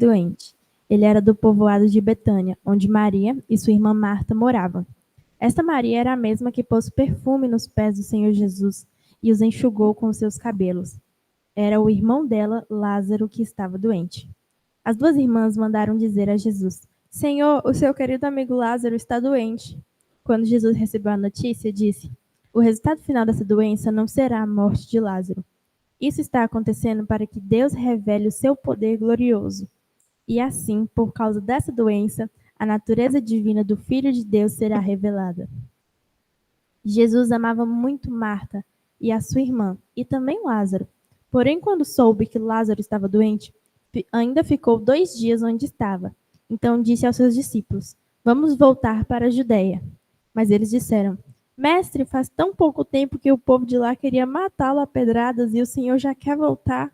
doente. Ele era do povoado de Betânia, onde Maria e sua irmã Marta moravam. Esta Maria era a mesma que pôs perfume nos pés do Senhor Jesus e os enxugou com seus cabelos. Era o irmão dela, Lázaro, que estava doente. As duas irmãs mandaram dizer a Jesus: Senhor, o seu querido amigo Lázaro está doente. Quando Jesus recebeu a notícia, disse: O resultado final dessa doença não será a morte de Lázaro. Isso está acontecendo para que Deus revele o seu poder glorioso. E assim, por causa dessa doença, a natureza divina do Filho de Deus será revelada. Jesus amava muito Marta e a sua irmã, e também Lázaro. Porém, quando soube que Lázaro estava doente, ainda ficou 2 dias onde estava. Então disse aos seus discípulos: Vamos voltar para a Judeia. Mas eles disseram: Mestre, faz tão pouco tempo que o povo de lá queria matá-lo a pedradas e o Senhor já quer voltar.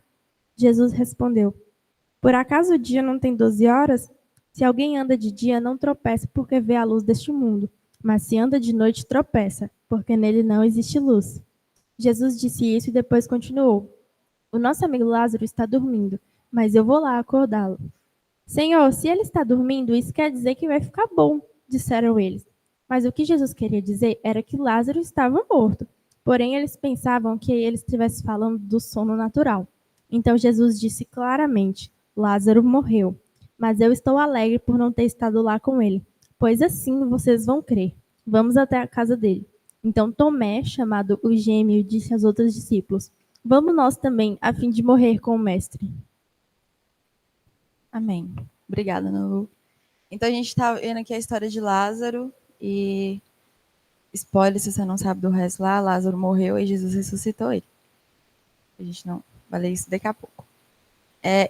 Jesus respondeu: Por acaso o dia não tem 12 horas? Se alguém anda de dia, não tropeça porque vê a luz deste mundo. Mas se anda de noite, tropeça, porque nele não existe luz. Jesus disse isso e depois continuou: O nosso amigo Lázaro está dormindo, mas eu vou lá acordá-lo. Senhor, se ele está dormindo, isso quer dizer que vai ficar bom, disseram eles. Mas o que Jesus queria dizer era que Lázaro estava morto. Porém, eles pensavam que ele estivesse falando do sono natural. Então Jesus disse claramente: Lázaro morreu, mas eu estou alegre por não ter estado lá com ele, pois assim vocês vão crer. Vamos até a casa dele. Então Tomé, chamado o Gêmeo, disse aos outros discípulos: Vamos nós também, a fim de morrer com o mestre. Amém. Obrigada, Nalu. Então a gente está vendo aqui a história de Lázaro e spoiler, se você não sabe do resto lá, Lázaro morreu e Jesus ressuscitou ele. A gente não vai ler isso daqui a pouco.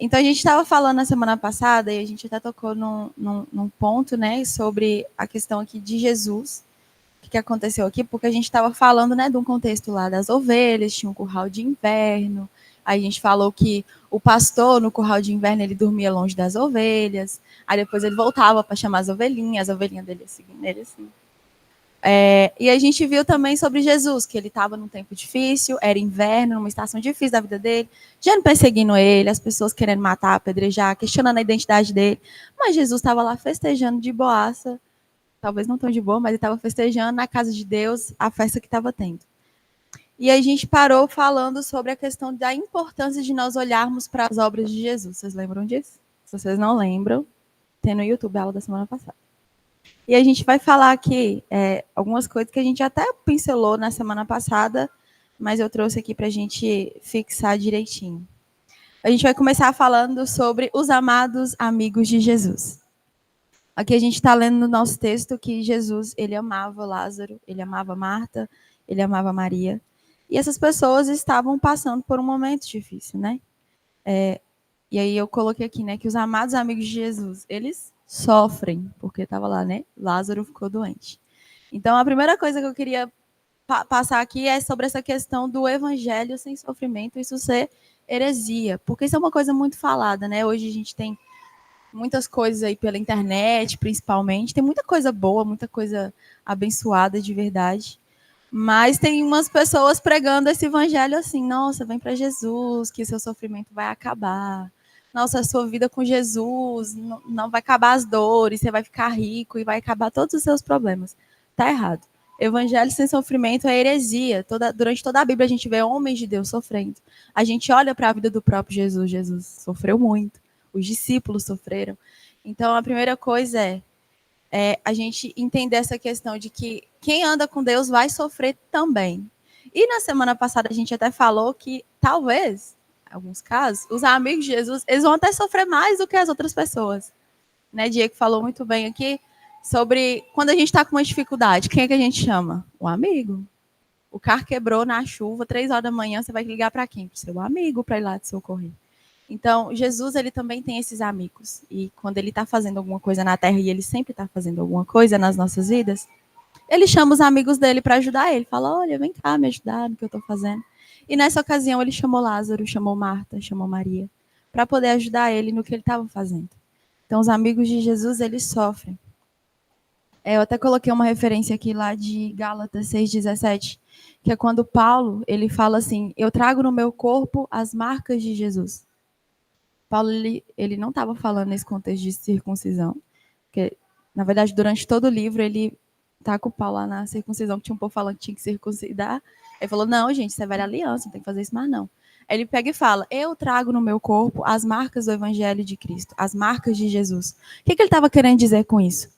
Então a gente estava falando na semana passada e a gente até tocou num ponto, né, sobre a questão aqui de Jesus, o que aconteceu aqui, porque a gente estava falando, né, de um contexto lá das ovelhas, tinha um curral de inverno, aí a gente falou que o pastor no curral de inverno ele dormia longe das ovelhas, aí depois ele voltava para chamar as ovelhinhas dele seguindo ele assim. E a gente viu também sobre Jesus, que ele estava num tempo difícil, era inverno, numa estação difícil da vida dele, gente perseguindo ele, as pessoas querendo matar, apedrejar, questionando a identidade dele, mas Jesus estava lá festejando de boaça, talvez não tão de boa, mas ele estava festejando na casa de Deus a festa que estava tendo. E a gente parou falando sobre a questão da importância de nós olharmos para as obras de Jesus. Vocês lembram disso? Se vocês não lembram, tem no YouTube a aula da semana passada. E a gente vai falar aqui algumas coisas que a gente até pincelou na semana passada, mas eu trouxe aqui para a gente fixar direitinho. A gente vai começar falando sobre os amados amigos de Jesus. Aqui a gente está lendo no nosso texto que Jesus, ele amava Lázaro, ele amava Marta, ele amava Maria. E essas pessoas estavam passando por um momento difícil, né? E aí eu coloquei aqui, né, que os amados amigos de Jesus, eles sofrem, porque estava lá, né? Lázaro ficou doente. Então, a primeira coisa que eu queria passar aqui é sobre essa questão do evangelho sem sofrimento, isso ser heresia, porque isso é uma coisa muito falada, né? Hoje a gente tem muitas coisas aí pela internet, principalmente, tem muita coisa boa, muita coisa abençoada de verdade, mas tem umas pessoas pregando esse evangelho assim, nossa, vem para Jesus, que seu sofrimento vai acabar. Nossa, a sua vida com Jesus não vai acabar as dores, você vai ficar rico e vai acabar todos os seus problemas. Tá errado. Evangelho sem sofrimento é heresia. Durante toda a Bíblia a gente vê homens de Deus sofrendo. A gente olha para a vida do próprio Jesus. Jesus sofreu muito. Os discípulos sofreram. Então, a primeira coisa é a gente entender essa questão de que quem anda com Deus vai sofrer também. E na semana passada a gente até falou que talvez, em alguns casos, os amigos de Jesus, eles vão até sofrer mais do que as outras pessoas. Né? Diego falou muito bem aqui sobre quando a gente está com uma dificuldade, quem é que a gente chama? O amigo. O carro quebrou na chuva, 3 horas da manhã, você vai ligar para quem? Para o seu amigo, para ir lá te socorrer. Então, Jesus, ele também tem esses amigos. E quando ele está fazendo alguma coisa na Terra, e ele sempre está fazendo alguma coisa nas nossas vidas, ele chama os amigos dele para ajudar ele. Fala, olha, vem cá me ajudar no que eu estou fazendo. E nessa ocasião, ele chamou Lázaro, chamou Marta, chamou Maria, para poder ajudar ele no que ele estava fazendo. Então, os amigos de Jesus, eles sofrem. Eu até coloquei uma referência aqui lá de Gálatas 6,17, que é quando Paulo, ele fala assim, eu trago no meu corpo as marcas de Jesus. Paulo ele não estava falando nesse contexto de circuncisão, porque, na verdade, durante todo o livro, ele tá com o pau lá na circuncisão, que tinha um povo falando que tinha que circuncidar. Ele falou, não, gente, isso é velha aliança, não tem que fazer isso mais, não. Aí ele pega e fala, eu trago no meu corpo as marcas do evangelho de Cristo, as marcas de Jesus. O que ele estava querendo dizer com isso?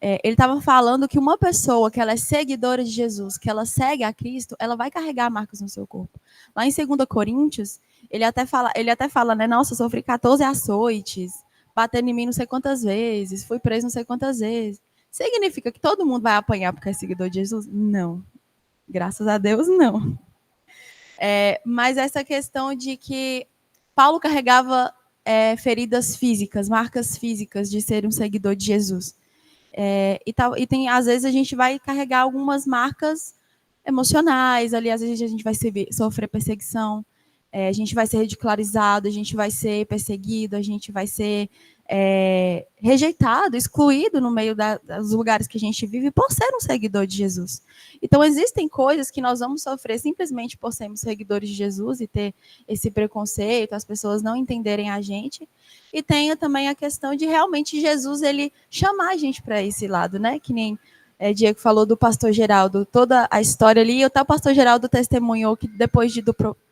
Ele estava falando que uma pessoa que ela é seguidora de Jesus, que ela segue a Cristo, ela vai carregar marcas no seu corpo. Lá em 2 Coríntios, ele até fala, né? Nossa, eu sofri 14 açoites, batendo em mim não sei quantas vezes, fui preso não sei quantas vezes. Significa que todo mundo vai apanhar porque é seguidor de Jesus? Não. Graças a Deus, não. Mas essa questão de que Paulo carregava feridas físicas, marcas físicas de ser um seguidor de Jesus. E tem, às vezes a gente vai carregar algumas marcas emocionais, ali às vezes a gente vai sofrer perseguição, a gente vai ser ridicularizado, a gente vai ser perseguido, a gente vai ser rejeitado, excluído no meio dos lugares que a gente vive por ser um seguidor de Jesus. Então, existem coisas que nós vamos sofrer simplesmente por sermos seguidores de Jesus e ter esse preconceito, as pessoas não entenderem a gente. E tem também a questão de realmente Jesus ele chamar a gente para esse lado, né? Que nem Diego falou do pastor Geraldo, toda a história ali, e o pastor Geraldo testemunhou que depois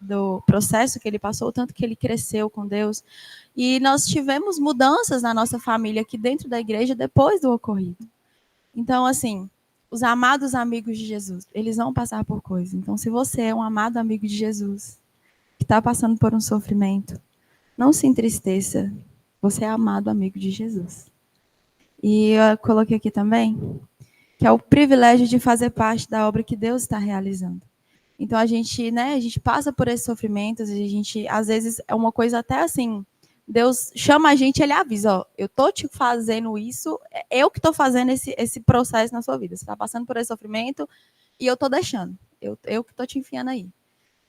do processo que ele passou, tanto que ele cresceu com Deus, e nós tivemos mudanças na nossa família aqui dentro da igreja depois do ocorrido. Então, assim, os amados amigos de Jesus, eles vão passar por coisas. Então, se você é um amado amigo de Jesus, que está passando por um sofrimento, não se entristeça, você é amado amigo de Jesus. E eu coloquei aqui também que é o privilégio de fazer parte da obra que Deus está realizando. Então a gente passa por esses sofrimentos, a gente, às vezes, é uma coisa até assim, Deus chama a gente, ele avisa, ó, eu tô te fazendo isso, eu que tô fazendo esse processo na sua vida. Você está passando por esse sofrimento e eu tô deixando. Eu que tô te enfiando aí.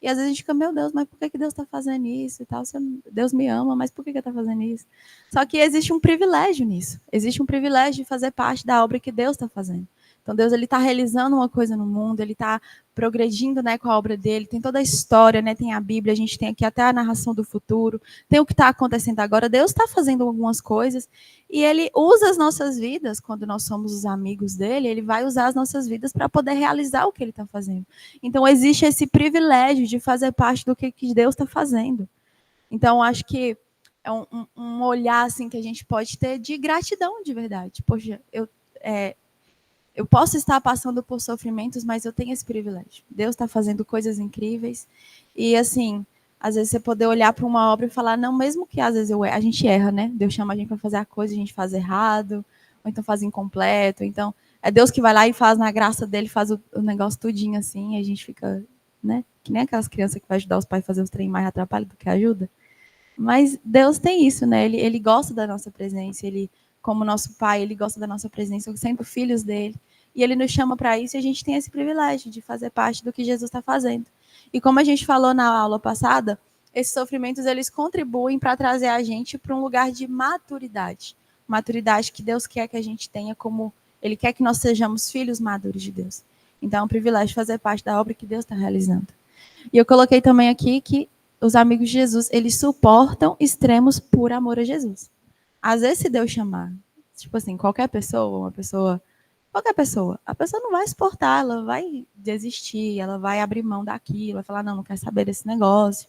E às vezes a gente fica, meu Deus, mas por que Deus está fazendo isso e tal? Deus me ama, mas por que Ele está fazendo isso? Só que existe um privilégio nisso. Existe um privilégio de fazer parte da obra que Deus está fazendo. Então Deus ele está realizando uma coisa no mundo, ele está progredindo, né, com a obra dele. Tem toda a história, né? Tem a Bíblia, a gente tem aqui até a narração do futuro, tem o que está acontecendo agora. Deus está fazendo algumas coisas e ele usa as nossas vidas quando nós somos os amigos dele. Ele vai usar as nossas vidas para poder realizar o que ele está fazendo. Então existe esse privilégio de fazer parte do que Deus está fazendo. Então acho que é um olhar assim que a gente pode ter de gratidão de verdade. Poxa, eu posso estar passando por sofrimentos, mas eu tenho esse privilégio. Deus está fazendo coisas incríveis. E, assim, às vezes você poder olhar para uma obra e falar, não, mesmo que às vezes a gente erra, né? Deus chama a gente para fazer a coisa, a gente faz errado, ou então faz incompleto. Então, é Deus que vai lá e faz na graça dele, faz o negócio tudinho assim, e a gente fica, né? Que nem aquelas crianças que vai ajudar os pais a fazer os trem mais atrapalha do que ajuda. Mas Deus tem isso, né? Ele gosta da nossa presença, ele, como nosso pai, ele gosta da nossa presença, sendo filhos dele. E ele nos chama para isso e a gente tem esse privilégio de fazer parte do que Jesus está fazendo. E como a gente falou na aula passada, esses sofrimentos eles contribuem para trazer a gente para um lugar de maturidade. Maturidade que Deus quer que a gente tenha, como Ele quer que nós sejamos filhos maduros de Deus. Então é um privilégio fazer parte da obra que Deus está realizando. E eu coloquei também aqui que os amigos de Jesus, eles suportam extremos por amor a Jesus. Às vezes, se Deus chamar, tipo assim, qualquer pessoa, a pessoa não vai suportar, ela vai desistir, ela vai abrir mão daquilo, vai falar, não quero saber desse negócio.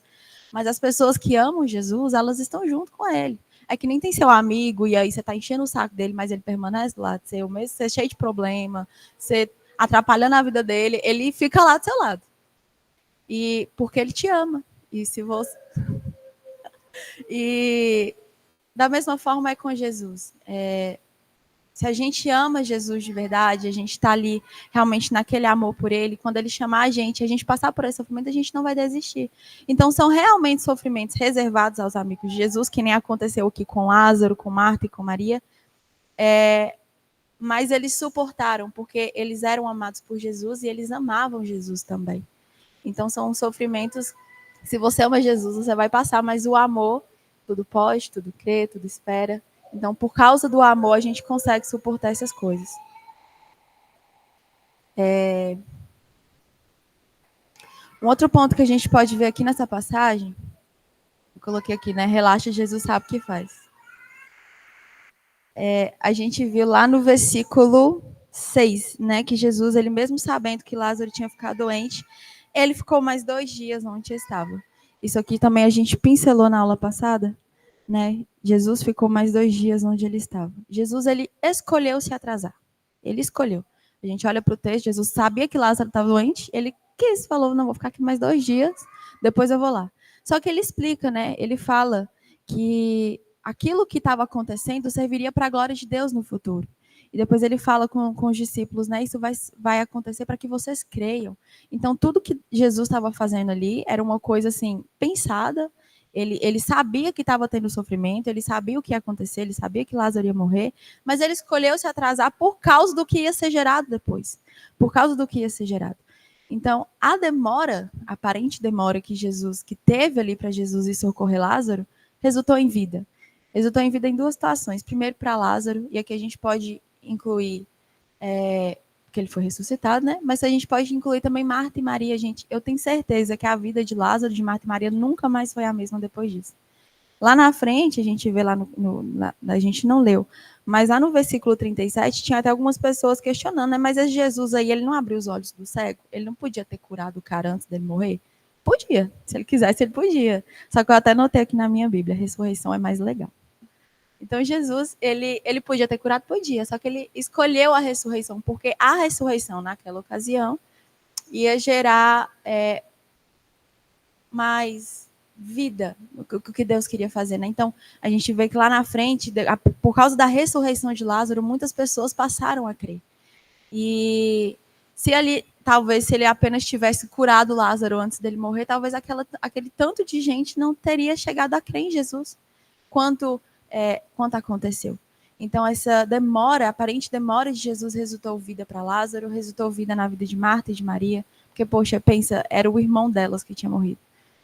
Mas as pessoas que amam Jesus, elas estão junto com ele. É que nem tem seu amigo, e aí você está enchendo o saco dele, mas ele permanece do lado seu, mesmo você cheio de problema, você atrapalhando a vida dele, ele fica lá do seu lado. E porque ele te ama. E se você e da mesma forma é com Jesus. Se a gente ama Jesus de verdade, a gente está ali realmente naquele amor por ele, quando ele chamar a gente passar por esse sofrimento, a gente não vai desistir. Então, são realmente sofrimentos reservados aos amigos de Jesus, que nem aconteceu aqui com Lázaro, com Marta e com Maria. Mas eles suportaram, porque eles eram amados por Jesus e eles amavam Jesus também. Então, são sofrimentos. Se você ama Jesus, você vai passar, mas o amor, tudo pode, tudo crê, tudo espera. Então, por causa do amor, a gente consegue suportar essas coisas. Um outro ponto que a gente pode ver aqui nessa passagem, vou coloquei aqui, né? Relaxa, Jesus sabe o que faz. A gente viu lá no versículo 6, né? Que Jesus, ele mesmo sabendo que Lázaro tinha ficado doente, ele ficou mais 2 dias onde estava. Isso aqui também a gente pincelou na aula passada, né? Jesus ficou mais 2 dias onde ele estava. Jesus, ele escolheu se atrasar. Ele escolheu. A gente olha para o texto, Jesus sabia que Lázaro estava doente, ele quis, falou, não, vou ficar aqui mais 2 dias, depois eu vou lá. Só que ele explica, né? Ele fala que aquilo que estava acontecendo serviria para a glória de Deus no futuro. E depois ele fala com os discípulos, né? Isso vai acontecer para que vocês creiam. Então, tudo que Jesus estava fazendo ali era uma coisa assim, pensada. Ele sabia que estava tendo sofrimento, ele sabia o que ia acontecer, ele sabia que Lázaro ia morrer, mas ele escolheu se atrasar por causa do que ia ser gerado depois. Por causa do que ia ser gerado. Então, a demora, a aparente demora que teve ali para Jesus ir socorrer Lázaro, resultou em vida. Resultou em vida em 2 situações. Primeiro para Lázaro, e aqui a gente pode incluir que ele foi ressuscitado, né? Mas a gente pode incluir também Marta e Maria, gente. Eu tenho certeza que a vida de Lázaro, de Marta e Maria, nunca mais foi a mesma depois disso. Lá na frente, a gente vê lá a gente não leu, mas lá no versículo 37, tinha até algumas pessoas questionando, né? Mas esse Jesus aí, ele não abriu os olhos do cego? Ele não podia ter curado o cara antes dele morrer? Podia. Se ele quisesse, ele podia. Só que eu até notei aqui na minha Bíblia, a ressurreição é mais legal. Então, Jesus, ele podia ter curado? Podia, só que ele escolheu a ressurreição, porque a ressurreição, naquela ocasião, ia gerar mais vida, o que Deus queria fazer, né? Então, a gente vê que lá na frente, por causa da ressurreição de Lázaro, muitas pessoas passaram a crer. E se ele apenas tivesse curado Lázaro antes dele morrer, talvez aquele tanto de gente não teria chegado a crer em Jesus, quanto aconteceu. Então, essa aparente demora de Jesus resultou vida para Lázaro, resultou vida na vida de Marta e de Maria, porque, poxa, pensa, era o irmão delas que tinha morrido.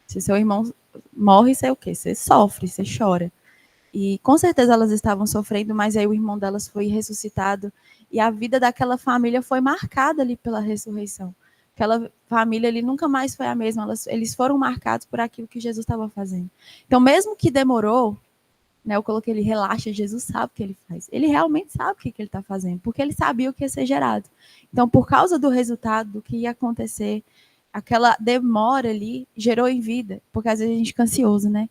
Se seu irmão morre, você é o quê? Você sofre, você chora. E com certeza elas estavam sofrendo, mas aí o irmão delas foi ressuscitado e a vida daquela família foi marcada ali pela ressurreição. Aquela família ali nunca mais foi a mesma, eles foram marcados por aquilo que Jesus estava fazendo. Então, mesmo que demorou, né, eu coloquei ele, relaxa, Jesus sabe o que ele faz. Ele realmente sabe o que ele está fazendo, porque ele sabia o que ia ser gerado. Então, por causa do resultado, do que ia acontecer, aquela demora ali gerou em vida, porque às vezes a gente fica ansioso, né?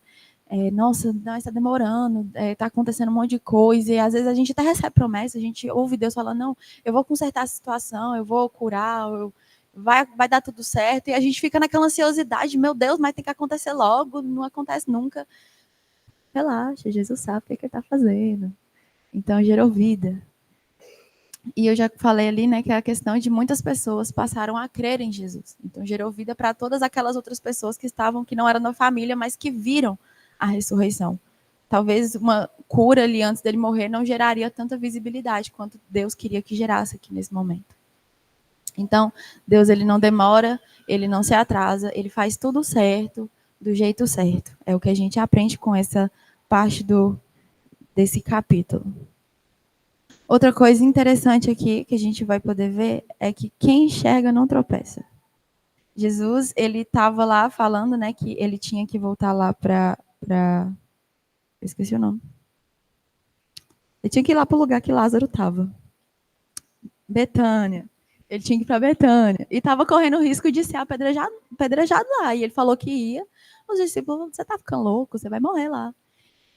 Nossa, não, está demorando, está acontecendo um monte de coisa, e às vezes a gente até recebe promessa, a gente ouve Deus falando, não, eu vou consertar a situação, eu vou curar, vai dar tudo certo, e a gente fica naquela ansiosidade, meu Deus, mas tem que acontecer logo, não acontece nunca. Relaxa, Jesus sabe o que ele está fazendo. Então, gerou vida. E eu já falei ali, né, que é a questão de muitas pessoas passaram a crer em Jesus. Então, gerou vida para todas aquelas outras pessoas que não eram da família, mas que viram a ressurreição. Talvez uma cura ali antes dele morrer não geraria tanta visibilidade quanto Deus queria que gerasse aqui nesse momento. Então, Deus, ele não demora, ele não se atrasa, ele faz tudo certo, do jeito certo. É o que a gente aprende com essa parte desse capítulo. Outra coisa interessante aqui que a gente vai poder ver é que quem enxerga não tropeça. Jesus, ele estava lá falando, né, que ele tinha que voltar lá para eu esqueci o nome. Ele tinha que ir lá para o lugar que Lázaro estava. Betânia. Ele tinha que ir para Betânia. E estava correndo o risco de ser apedrejado lá. E ele falou que ia. Os discípulos, você está ficando louco, você vai morrer lá.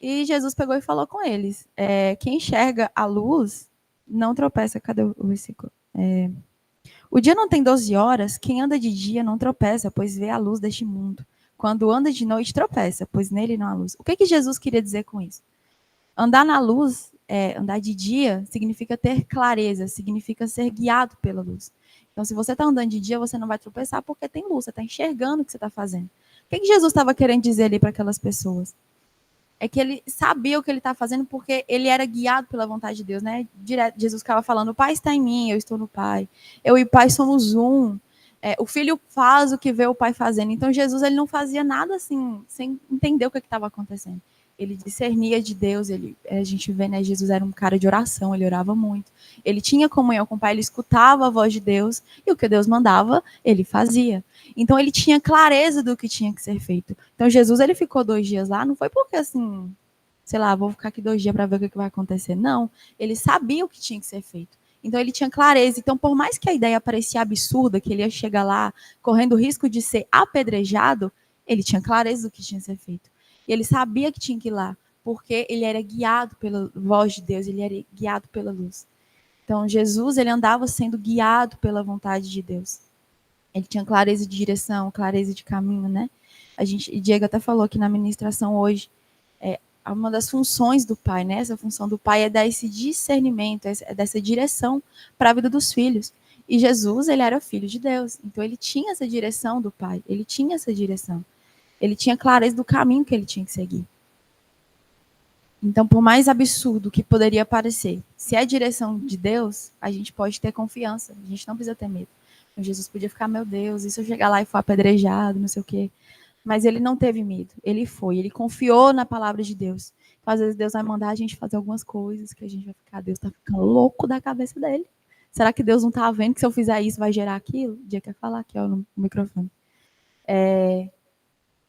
E Jesus pegou e falou com eles, quem enxerga a luz não tropeça. Cadê o versículo? O dia não tem 12 horas, quem anda de dia não tropeça, pois vê a luz deste mundo. Quando anda de noite, tropeça, pois nele não há luz. O que Jesus queria dizer com isso? Andar na luz, andar de dia, significa ter clareza, significa ser guiado pela luz. Então, se você está andando de dia, você não vai tropeçar porque tem luz, você está enxergando o que você está fazendo. O que Jesus estava querendo dizer ali para aquelas pessoas? É que ele sabia o que ele estava fazendo porque ele era guiado pela vontade de Deus, né? Jesus ficava falando, o Pai está em mim, eu estou no Pai. Eu e o Pai somos um. O Filho faz o que vê o Pai fazendo. Então, Jesus ele não fazia nada assim, sem entender o que estava acontecendo. Ele discernia de Deus, a gente vê, né, Jesus era um cara de oração, ele orava muito. Ele tinha comunhão com o Pai, ele escutava a voz de Deus, e o que Deus mandava, ele fazia. Então ele tinha clareza do que tinha que ser feito. Então Jesus, ele ficou 2 dias lá, não foi porque assim, sei lá, vou ficar aqui 2 dias para ver o que vai acontecer. Não, ele sabia o que tinha que ser feito. Então ele tinha clareza. Então, por mais que a ideia parecia absurda, que ele ia chegar lá correndo o risco de ser apedrejado, ele tinha clareza do que tinha que ser feito. E ele sabia que tinha que ir lá, porque ele era guiado pela voz de Deus, ele era guiado pela luz. Então, Jesus, ele andava sendo guiado pela vontade de Deus. Ele tinha clareza de direção, clareza de caminho, né? E Diego até falou aqui na ministração hoje, uma das funções do pai, né? Essa função do pai é dar esse discernimento, é dessa direção para a vida dos filhos. E Jesus, ele era filho de Deus, então ele tinha essa direção do pai, ele tinha essa direção. Ele tinha clareza do caminho que ele tinha que seguir. Então, por mais absurdo que poderia parecer, se é a direção de Deus, a gente pode ter confiança, a gente não precisa ter medo. Então, Jesus podia ficar, meu Deus, e se eu chegar lá e for apedrejado, não sei o quê. Mas ele não teve medo, ele foi, ele confiou na palavra de Deus. Então, às vezes Deus vai mandar a gente fazer algumas coisas que a gente vai ficar, Deus está ficando louco da cabeça dele. Será que Deus não está vendo que se eu fizer isso vai gerar aquilo? O dia quer falar aqui, ó, no microfone.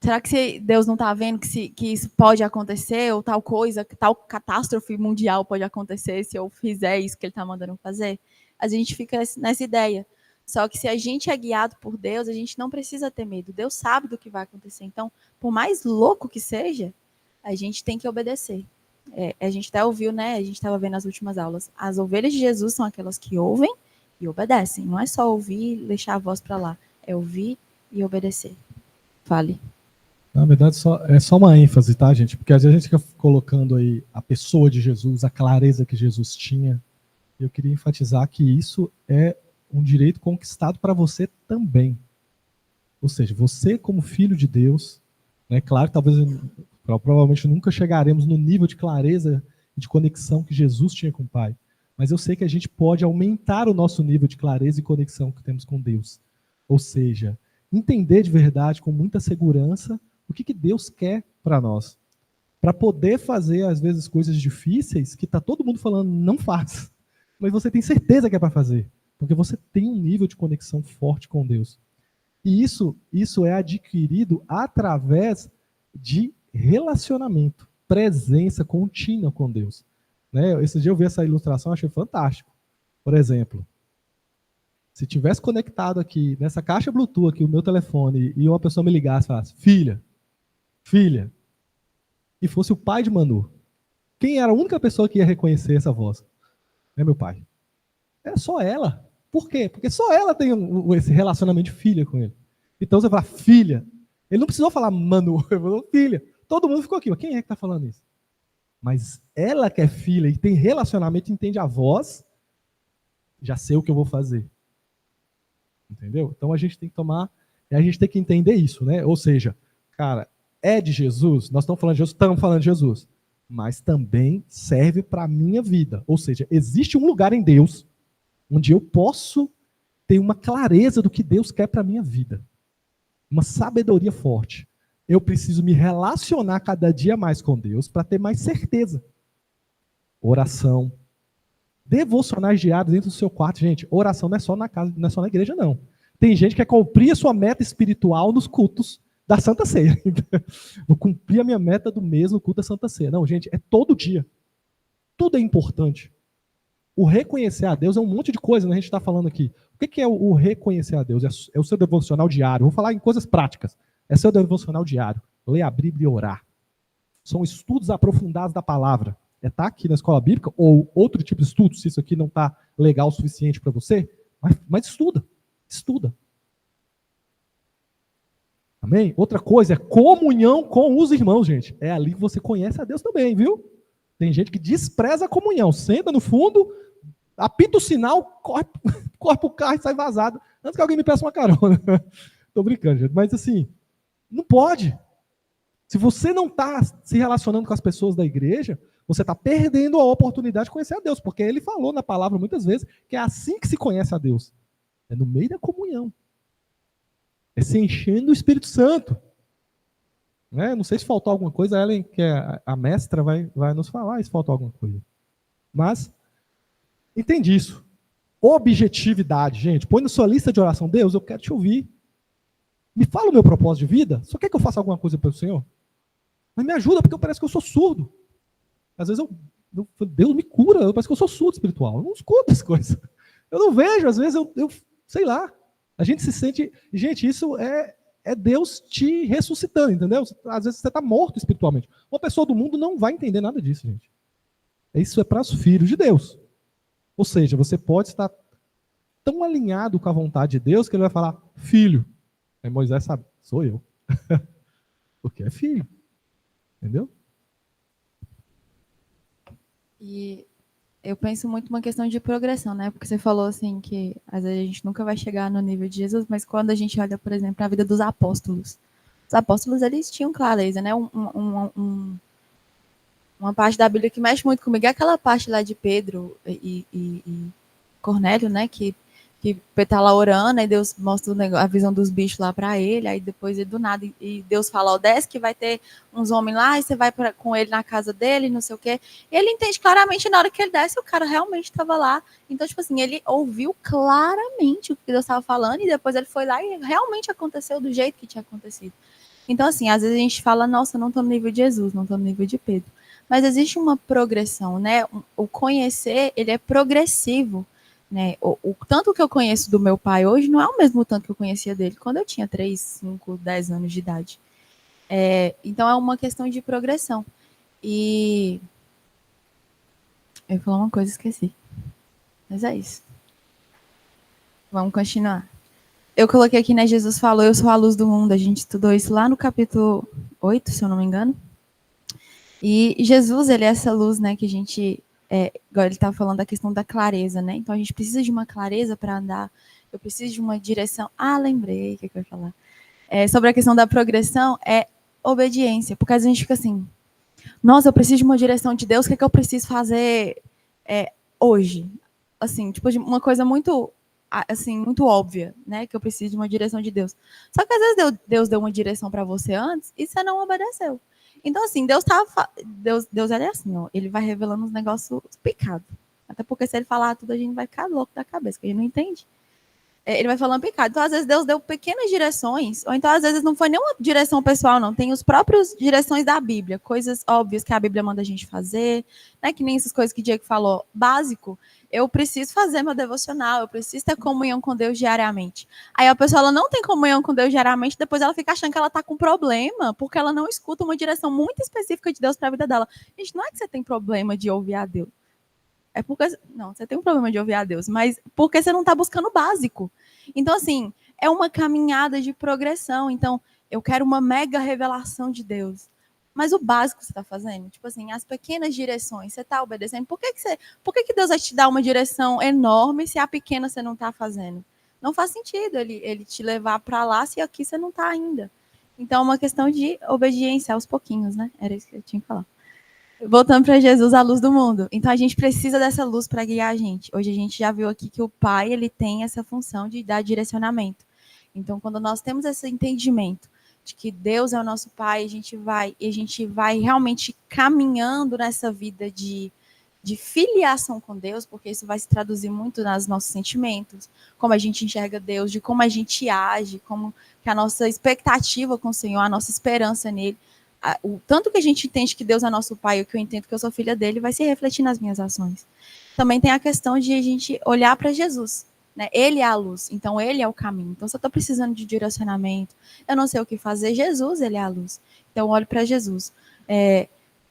Será que Deus não está vendo que isso pode acontecer, ou tal coisa, que tal catástrofe mundial pode acontecer se eu fizer isso que ele está mandando fazer? A gente fica nessa ideia. Só que se a gente é guiado por Deus, a gente não precisa ter medo. Deus sabe do que vai acontecer. Então, por mais louco que seja, a gente tem que obedecer. A gente até ouviu, né? A gente estava vendo nas últimas aulas. As ovelhas de Jesus são aquelas que ouvem e obedecem. Não é só ouvir e deixar a voz para lá. É ouvir e obedecer. Fale. Na verdade, é só uma ênfase, tá, gente? Porque às vezes a gente fica colocando aí a pessoa de Jesus, a clareza que Jesus tinha. Eu queria enfatizar que isso é um direito conquistado para você também. Ou seja, você como filho de Deus, né, claro, provavelmente nunca chegaremos no nível de clareza e de conexão que Jesus tinha com o Pai. Mas eu sei que a gente pode aumentar o nosso nível de clareza e conexão que temos com Deus. Ou seja, entender de verdade, com muita segurança, o que Deus quer para nós. Para poder fazer, às vezes, coisas difíceis que está todo mundo falando, não faz. Mas você tem certeza que é para fazer. Porque você tem um nível de conexão forte com Deus. E isso é adquirido através de relacionamento, presença contínua com Deus. Né? Esse dia eu vi essa ilustração, achei fantástico. Por exemplo, se tivesse conectado aqui, nessa caixa Bluetooth aqui, o meu telefone, e uma pessoa me ligasse e falasse, filha, e fosse o pai de Manu, quem era a única pessoa que ia reconhecer essa voz? É meu pai. É só ela. Por quê? Porque só ela tem esse relacionamento de filha com ele. Então você fala, filha. Ele não precisou falar Manu, ele falou filha. Todo mundo ficou aqui, quem é que está falando isso? Mas ela que é filha e tem relacionamento, entende a voz, já sei o que eu vou fazer. Entendeu? Então a gente tem que entender isso, né? Ou seja, cara, é de Jesus, nós estamos falando de Jesus, mas também serve para a minha vida. Ou seja, existe um lugar em Deus onde eu posso ter uma clareza do que Deus quer para a minha vida. Uma sabedoria forte. Eu preciso me relacionar cada dia mais com Deus para ter mais certeza. Oração. Devocionais diários dentro do seu quarto. Gente, oração não é só na casa, não é só na igreja, não. Tem gente que quer cumprir a sua meta espiritual nos cultos da Santa Ceia. Vou cumprir a minha meta do mês no culto da Santa Ceia. Não, gente, é todo dia. Tudo é importante. O reconhecer a Deus é um monte de coisa, né? A gente está falando aqui. O que é o reconhecer a Deus? É o seu devocional diário. Vou falar em coisas práticas. É seu devocional diário. Ler a Bíblia e orar. São estudos aprofundados da palavra. É estar aqui na escola bíblica ou outro tipo de estudo, se isso aqui não está legal o suficiente para você, mas estuda. Estuda. Amém? Outra coisa é comunhão com os irmãos, gente. É ali que você conhece a Deus também, viu? Tem gente que despreza a comunhão. Senta no fundo, apita o sinal, corre pro carro e sai vazado. Antes que alguém me peça uma carona. Tô brincando, gente. Mas assim, não pode. Se você não está se relacionando com as pessoas da igreja, você está perdendo a oportunidade de conhecer a Deus. Porque ele falou na palavra muitas vezes que é assim que se conhece a Deus. É no meio da comunhão. É se enchendo do Espírito Santo. Né? Não sei se faltou alguma coisa, a Ellen, que é a mestra, vai nos falar se faltou alguma coisa. Mas, entende isso. Objetividade, gente. Põe na sua lista de oração. Deus, eu quero te ouvir. Me fala o meu propósito de vida. Só quer que eu faça alguma coisa pelo Senhor? Mas me ajuda, porque parece que eu sou surdo. Às vezes Deus me cura, parece que eu sou surdo espiritual. Eu não escuto as coisas. Eu não vejo, às vezes eu sei lá. A gente se sente... Gente, isso é Deus te ressuscitando, entendeu? Às vezes você está morto espiritualmente. Uma pessoa do mundo não vai entender nada disso, gente. Isso é para os filhos de Deus. Ou seja, você pode estar tão alinhado com a vontade de Deus que ele vai falar, filho. Aí Moisés sabe, sou eu. Porque é filho. Entendeu? E eu penso muito uma questão de progressão, né? Porque você falou assim que às vezes a gente nunca vai chegar no nível de Jesus, mas quando a gente olha, por exemplo, a vida dos apóstolos, os apóstolos eles tinham clareza, né? Uma parte da Bíblia que mexe muito comigo é aquela parte lá de Pedro e Cornélio, né? Que Pedro tá lá orando, aí Deus mostra a visão dos bichos lá para ele, aí depois ele do nada, e Deus fala, ó, desce que vai ter uns homens lá, e você vai com ele na casa dele, não sei o quê. E ele entende claramente, na hora que ele desce, o cara realmente estava lá. Então, tipo assim, ele ouviu claramente o que Deus estava falando, e depois ele foi lá e realmente aconteceu do jeito que tinha acontecido. Então, assim, às vezes a gente fala, nossa, não estou no nível de Jesus, não estou no nível de Pedro. Mas existe uma progressão, né? O conhecer, ele é progressivo, né? O tanto que eu conheço do meu pai hoje não é o mesmo tanto que eu conhecia dele quando eu tinha 3, 5, 10 anos de idade. Então, é uma questão de progressão. E eu ia falar uma coisa e esqueci. Mas é isso. Vamos continuar. Eu coloquei aqui, né? Jesus falou, eu sou a luz do mundo. A gente estudou isso lá no capítulo 8, se eu não me engano. E Jesus, ele é essa luz, né, que a gente, igual ele estava falando da questão da clareza, né? Então a gente precisa de uma clareza para andar. Eu preciso de uma direção. Ah, lembrei o que eu ia falar. Sobre a questão da progressão, é obediência. Porque às vezes a gente fica assim, nossa, eu preciso de uma direção de Deus, o que é que eu preciso fazer hoje? Assim, tipo, de uma coisa muito, assim, muito óbvia, né? Que eu preciso de uma direção de Deus. Só que às vezes Deus deu uma direção para você antes e você não obedeceu. Então, assim, Deus ele é assim, ó, ele vai revelando uns negócios picados. Até porque se ele falar tudo, a gente vai ficar louco da cabeça, porque a gente não entende. Ele vai falando picado. Então, às vezes, Deus deu pequenas direções, ou então, às vezes, não foi nenhuma direção pessoal, não. Tem os próprios direções da Bíblia, coisas óbvias que a Bíblia manda a gente fazer, né? Que nem essas coisas que o Diego falou, básico. Eu preciso fazer meu devocional, eu preciso ter comunhão com Deus diariamente. Aí a pessoa ela não tem comunhão com Deus diariamente, depois ela fica achando que ela está com problema, porque ela não escuta uma direção muito específica de Deus para a vida dela. Gente, não é que você tem problema de ouvir a Deus. É porque. Não, você tem um problema de ouvir a Deus, mas porque você não está buscando o básico. Então, assim, é uma caminhada de progressão. Então, eu quero uma mega revelação de Deus. Mas o básico você está fazendo? Tipo assim, as pequenas direções, você está obedecendo? Por que Deus vai te dar uma direção enorme se a pequena você não está fazendo? Não faz sentido ele te levar para lá se aqui você não está ainda. Então, é uma questão de obediência aos pouquinhos, né? Era isso que eu tinha que falar. Voltando para Jesus, a luz do mundo. Então a gente precisa dessa luz para guiar a gente. Hoje a gente já viu aqui que o Pai ele tem essa função de dar direcionamento. Então quando nós temos esse entendimento de que Deus é o nosso Pai, a gente vai realmente caminhando nessa vida de filiação com Deus, porque isso vai se traduzir muito nos nossos sentimentos, como a gente enxerga Deus, de como a gente age, como que a nossa expectativa com o Senhor, a nossa esperança nele. O tanto que a gente entende que Deus é nosso Pai, o que eu entendo que eu sou filha dele, vai se refletir nas minhas ações. Também tem a questão de a gente olhar para Jesus, né? Ele é a luz, então ele é o caminho. Então, se eu estou precisando de direcionamento, eu não sei o que fazer, Jesus, ele é a luz. Então, eu olho para Jesus.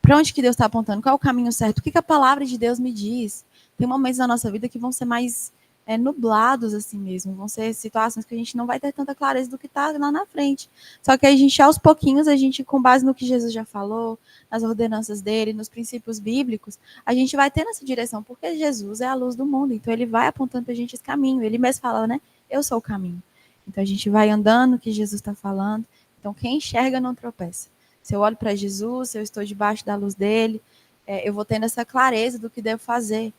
Para onde que Deus está apontando? Qual é o caminho certo? O que a palavra de Deus me diz? Tem momentos da nossa vida que vão ser mais nublados assim mesmo, vão ser situações que a gente não vai ter tanta clareza do que está lá na frente. Só que a gente, aos pouquinhos, a gente, com base no que Jesus já falou, nas ordenanças dele, nos princípios bíblicos, a gente vai ter nessa direção, porque Jesus é a luz do mundo, então ele vai apontando para a gente esse caminho, ele mesmo fala, né, eu sou o caminho. Então a gente vai andando no que Jesus está falando, então quem enxerga não tropeça. Se eu olho para Jesus, se eu estou debaixo da luz dele, eu vou tendo essa clareza do que devo fazer.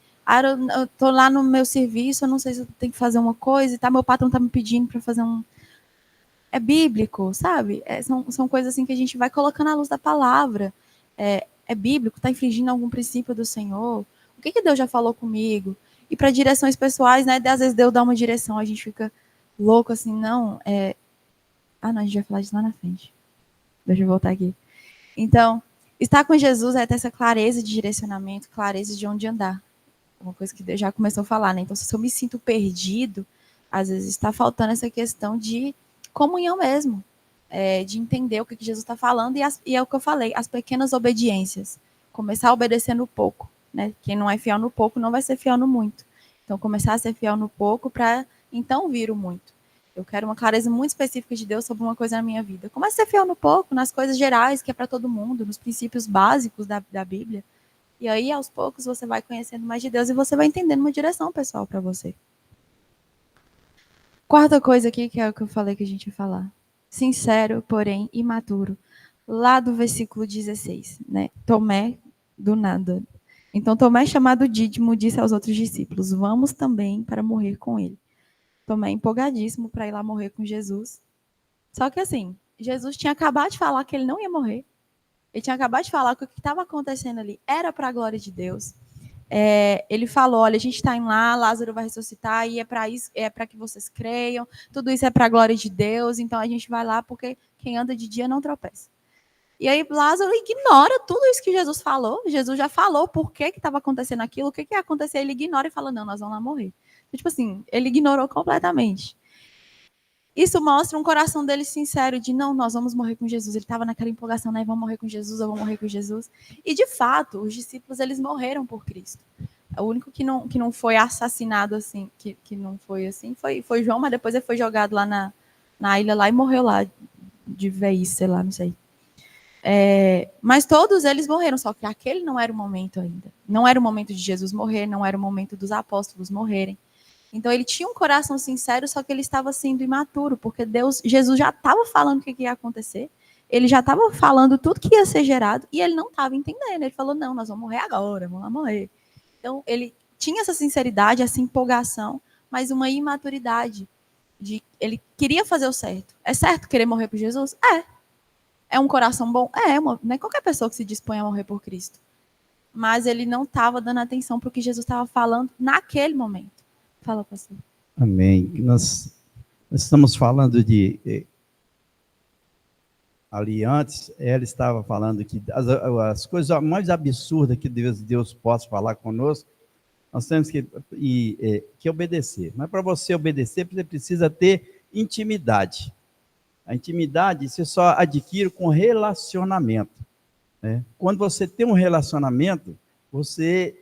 Eu tô lá no meu serviço, eu não sei se eu tenho que fazer uma coisa e tá, meu patrão tá me pedindo para fazer é bíblico, sabe? São coisas assim que a gente vai colocando à luz da palavra. É bíblico? Está infringindo algum princípio do Senhor? O que Deus já falou comigo? E para direções pessoais, né? Às vezes Deus dá uma direção, a gente fica louco assim, não. Não, a gente vai falar disso lá na frente. Deixa eu voltar aqui. Então, estar com Jesus é ter essa clareza de direcionamento, clareza de onde andar. Uma coisa que Deus já começou a falar, né? Então, se eu me sinto perdido, às vezes está faltando essa questão de comunhão mesmo, de entender o que Jesus está falando, e é o que eu falei, as pequenas obediências. Começar a obedecer no pouco, né? Quem não é fiel no pouco não vai ser fiel no muito. Então, começar a ser fiel no pouco para então vir o muito. Eu quero uma clareza muito específica de Deus sobre uma coisa na minha vida. Comece a ser fiel no pouco, nas coisas gerais, que é para todo mundo, nos princípios básicos da Bíblia. E aí, aos poucos, você vai conhecendo mais de Deus e você vai entendendo uma direção pessoal para você. Quarta coisa aqui, que é o que eu falei que a gente ia falar. Sincero, porém imaturo. Lá do versículo 16, né? Tomé, do nada. Então, Tomé, chamado Dídimo, disse aos outros discípulos, vamos também para morrer com ele. Tomé, empolgadíssimo para ir lá morrer com Jesus. Só que assim, Jesus tinha acabado de falar que ele não ia morrer. Ele tinha acabado de falar que o que estava acontecendo ali era para a glória de Deus. Ele falou, olha, a gente está indo lá, Lázaro vai ressuscitar, e é para isso, é para que vocês creiam, tudo isso é para a glória de Deus, então a gente vai lá porque quem anda de dia não tropeça. E aí Lázaro ignora tudo isso que Jesus falou, Jesus já falou por que estava acontecendo aquilo, o que ia acontecer, ele ignora e fala, não, nós vamos lá morrer. Então, tipo assim, ele ignorou completamente. Isso mostra um coração dele sincero, de não, nós vamos morrer com Jesus. Ele estava naquela empolgação, né? Vamos morrer com Jesus, eu vou morrer com Jesus. E, de fato, os discípulos, eles morreram por Cristo. O único que não foi assassinado assim, que não foi assim, foi João, mas depois ele foi jogado lá na ilha lá e morreu lá, de vez, sei lá, não sei. Mas todos eles morreram, só que aquele não era o momento ainda. Não era o momento de Jesus morrer, não era o momento dos apóstolos morrerem. Então ele tinha um coração sincero, só que ele estava sendo imaturo, porque Jesus já estava falando o que ia acontecer, ele já estava falando tudo que ia ser gerado, e ele não estava entendendo. Ele falou, não, nós vamos morrer agora, vamos lá morrer. Então ele tinha essa sinceridade, essa empolgação, mas uma imaturidade. Ele queria fazer o certo. É certo querer morrer por Jesus? É um coração bom? Não é qualquer pessoa que se dispõe a morrer por Cristo. Mas ele não estava dando atenção para o que Jesus estava falando naquele momento. Fala, pastor. Amém. Nós estamos falando de... Ali antes, ela estava falando que as coisas mais absurdas que Deus possa falar conosco, nós temos que obedecer. Mas para você obedecer, você precisa ter intimidade. A intimidade você só adquire com relacionamento. Né? Quando você tem um relacionamento, você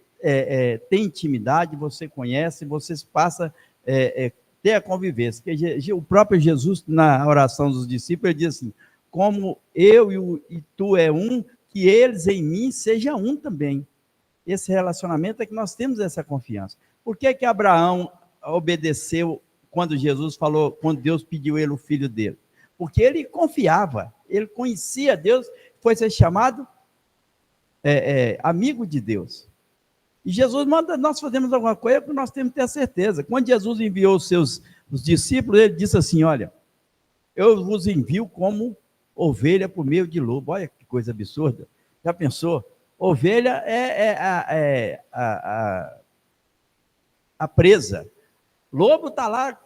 tem intimidade, você conhece, você passa a ter a convivência. Porque o próprio Jesus, na oração dos discípulos, ele diz assim, como eu e tu é um, que eles em mim sejam um também. Esse relacionamento é que nós temos essa confiança. Por que Abraão obedeceu quando Jesus falou, quando Deus pediu ele o filho dele? Porque ele confiava, ele conhecia Deus, foi ser chamado amigo de Deus. E Jesus manda nós fazermos alguma coisa que nós temos que ter a certeza. Quando Jesus enviou os discípulos, ele disse assim, olha, eu vos envio como ovelha por meio de lobo. Olha que coisa absurda. Já pensou? Ovelha é a presa. Lobo está lá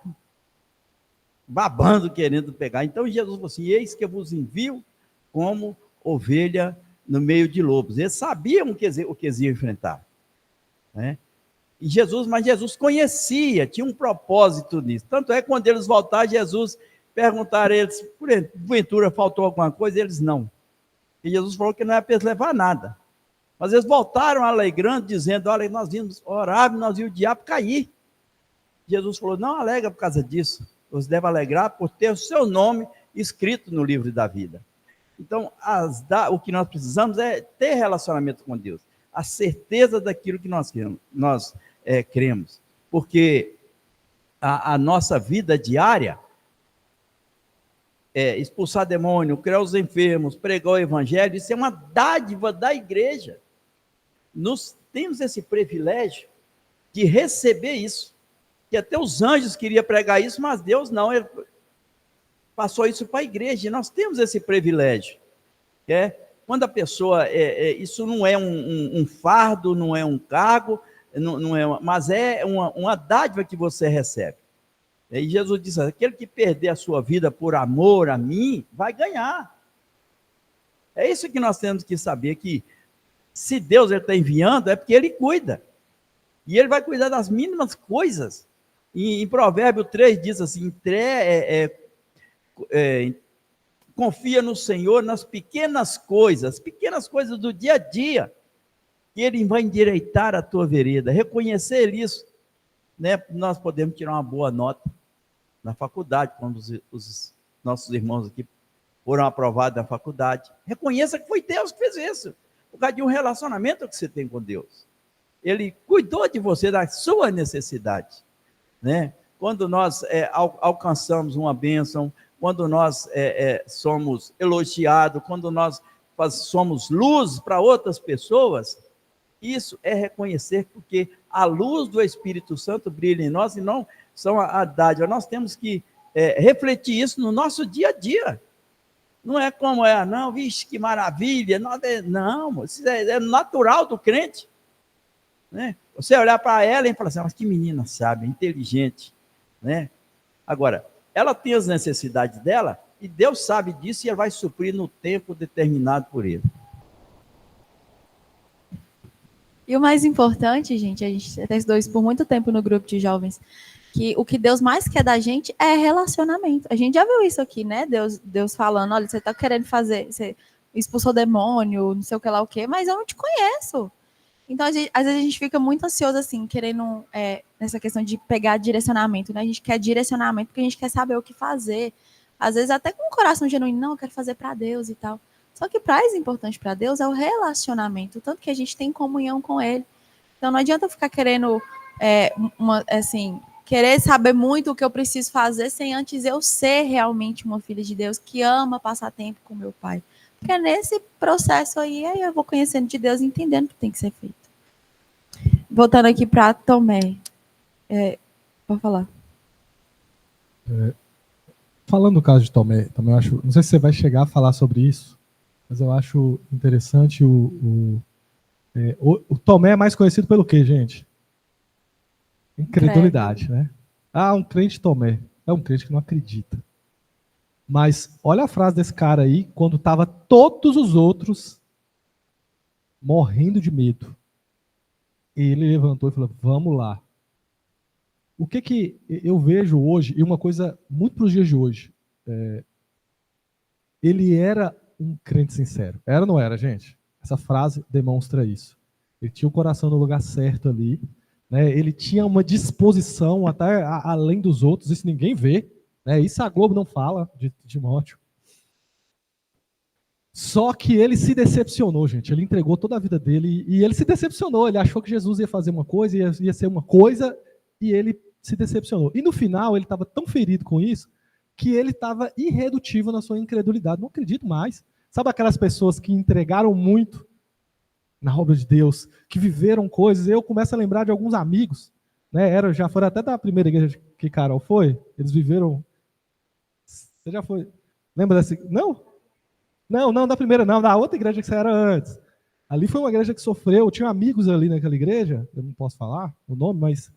babando, querendo pegar. Então Jesus falou assim, eis que eu vos envio como ovelha no meio de lobos. Eles sabiam o que eles iam enfrentar. Né? Mas Jesus conhecia, tinha um propósito nisso. Tanto é que quando eles voltaram, Jesus perguntaram a eles, porventura faltou alguma coisa? Eles não. E Jesus falou que não era para eles levar nada. Mas eles voltaram alegrando, dizendo, olha, nós vimos orar, nós vimos o diabo cair. Jesus falou, não alegra por causa disso. Você deve alegrar por ter o seu nome escrito no livro da vida. Então, o que nós precisamos é ter relacionamento com Deus. A certeza daquilo que nós cremos. Porque a nossa vida diária expulsar demônio, criar os enfermos, pregar o evangelho, isso é uma dádiva da igreja. Nós temos esse privilégio de receber isso. Que até os anjos queriam pregar isso, mas Deus não. passou isso para a igreja, e nós temos esse privilégio. Quando a pessoa, isso não é um fardo, não é um cargo, mas é uma dádiva que você recebe. E Jesus disse, aquele que perder a sua vida por amor a mim, vai ganhar. É isso que nós temos que saber, que se Deus está enviando, é porque Ele cuida. E Ele vai cuidar das mínimas coisas. E em Provérbio 3 diz assim, confia no Senhor nas pequenas coisas do dia a dia, que Ele vai endireitar a tua vereda. Reconhecer isso, né? Nós podemos tirar uma boa nota na faculdade, quando os nossos irmãos aqui foram aprovados na faculdade. Reconheça que foi Deus que fez isso, por causa de um relacionamento que você tem com Deus. Ele cuidou de você, da sua necessidade, né? Quando nós alcançamos uma bênção, quando nós somos elogiados, quando nós somos luz para outras pessoas, isso é reconhecer, porque a luz do Espírito Santo brilha em nós e não são a dádiva. Nós temos que refletir isso no nosso dia a dia. Não é como não, vixe, que maravilha. Não, isso é natural do crente. Né? Você olhar para ela e falar assim, mas que menina sábia, inteligente. Né? Agora, ela tem as necessidades dela, e Deus sabe disso, e ela vai suprir no tempo determinado por Ele. E o mais importante, gente, a gente até estudou isso por muito tempo no grupo de jovens, que o que Deus mais quer da gente é relacionamento. A gente já viu isso aqui, né? Deus falando, olha, você está querendo fazer, você expulsou demônio, não sei o que lá o quê, mas eu não te conheço. Então, às vezes a gente fica muito ansioso, assim, querendo, nessa questão de pegar direcionamento, né? A gente quer direcionamento porque a gente quer saber o que fazer. Às vezes até com um coração genuíno, não, eu quero fazer para Deus e tal. Só que o mais importante para Deus é o relacionamento, tanto que a gente tem comunhão com Ele. Então, não adianta ficar querendo, querer saber muito o que eu preciso fazer sem antes eu ser realmente uma filha de Deus que ama passar tempo com meu Pai. Porque é nesse processo aí eu vou conhecendo de Deus e entendendo o que tem que ser feito. Voltando aqui para Tomé. Pode falar. Falando do caso de Tomé, também eu acho, não sei se você vai chegar a falar sobre isso, mas eu acho interessante o Tomé é mais conhecido pelo quê, gente? Incredulidade, né? Um crente Tomé. É um crente que não acredita. Mas olha a frase desse cara aí, quando estava todos os outros morrendo de medo. Ele levantou e falou, vamos lá. O que eu vejo hoje, e uma coisa muito para os dias de hoje, ele era um crente sincero. Era ou não era, gente? Essa frase demonstra isso. Ele tinha o coração no lugar certo ali, né? Ele tinha uma disposição até além dos outros, isso ninguém vê. Isso a Globo não fala de Timóteo. Só que ele se decepcionou, gente. Ele entregou toda a vida dele e ele se decepcionou. Ele achou que Jesus ia fazer uma coisa, ia ser uma coisa, e ele se decepcionou. E no final, ele estava tão ferido com isso, que ele estava irredutível na sua incredulidade. Não acredito mais. Sabe aquelas pessoas que entregaram muito na obra de Deus, que viveram coisas? Eu começo a lembrar de alguns amigos, né? Já foram até da primeira igreja que Carol foi. Eles viveram... Você já foi? Lembra dessa? Não? Não, da primeira não, da outra igreja que você era antes. Ali foi uma igreja que sofreu, eu tinha amigos ali naquela igreja, eu não posso falar o nome, mas...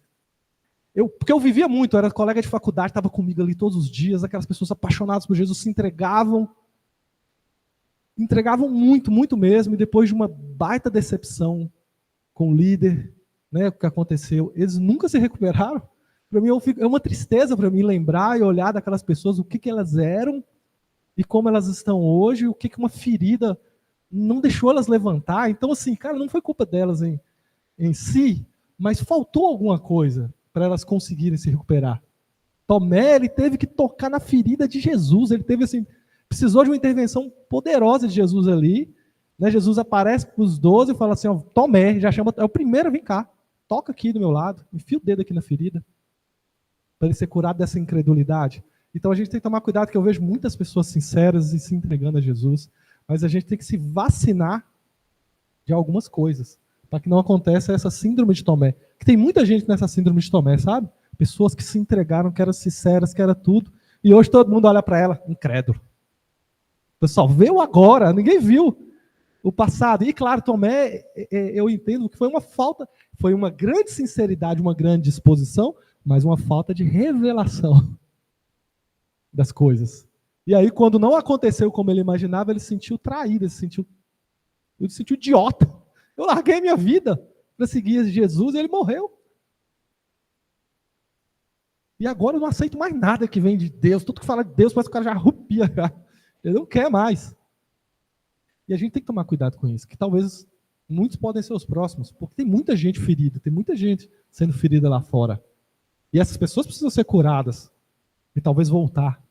Porque eu vivia muito, eu era colega de faculdade, estava comigo ali todos os dias, aquelas pessoas apaixonadas por Jesus se entregavam muito, muito mesmo, e depois de uma baita decepção com o líder, né, o que aconteceu, eles nunca se recuperaram. Para mim é uma tristeza para mim lembrar e olhar daquelas pessoas, o que elas eram e como elas estão hoje, o que uma ferida não deixou elas levantar. Então, assim, cara, não foi culpa delas em si, mas faltou alguma coisa para elas conseguirem se recuperar. Tomé, ele teve que tocar na ferida de Jesus, ele teve assim, precisou de uma intervenção poderosa de Jesus ali, né? Jesus aparece para os 12 e fala assim, Tomé, já chama, é o primeiro, vem cá, toca aqui do meu lado, enfia o dedo aqui na ferida, para ele ser curado dessa incredulidade. Então a gente tem que tomar cuidado, que eu vejo muitas pessoas sinceras e se entregando a Jesus, mas a gente tem que se vacinar de algumas coisas, para que não aconteça essa síndrome de Tomé. Que tem muita gente nessa síndrome de Tomé, sabe? Pessoas que se entregaram, que eram sinceras, que era tudo, E hoje todo mundo olha para ela, incrédulo. O pessoal vê o agora, ninguém viu o passado. E claro, Tomé, eu entendo que foi uma falta, foi uma grande sinceridade, uma grande disposição, mas uma falta de revelação das coisas. E aí, quando não aconteceu como ele imaginava, ele se sentiu traído, ele se sentiu idiota. Eu larguei minha vida para seguir Jesus e ele morreu. E agora eu não aceito mais nada que vem de Deus. Tudo que fala de Deus, parece que o cara já arrupia. Ele não quer mais. E a gente tem que tomar cuidado com isso, que talvez muitos podem ser os próximos, porque tem muita gente ferida, tem muita gente sendo ferida lá fora. E essas pessoas precisam ser curadas e talvez voltar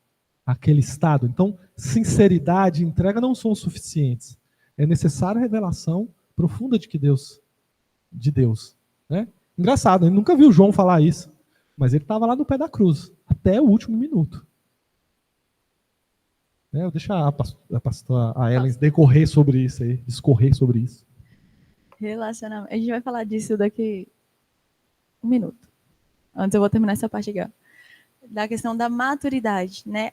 àquele estado. Então, sinceridade e entrega não são suficientes. É necessária a revelação profunda de Deus. Né? Engraçado, ele nunca viu João falar isso, mas ele estava lá no pé da cruz, até o último minuto. Eu deixo a pastora Ellen discorrer sobre isso. Relacionamento. A gente vai falar disso daqui 1 minuto. Antes eu vou terminar essa parte aqui, ó. Da questão da maturidade, né?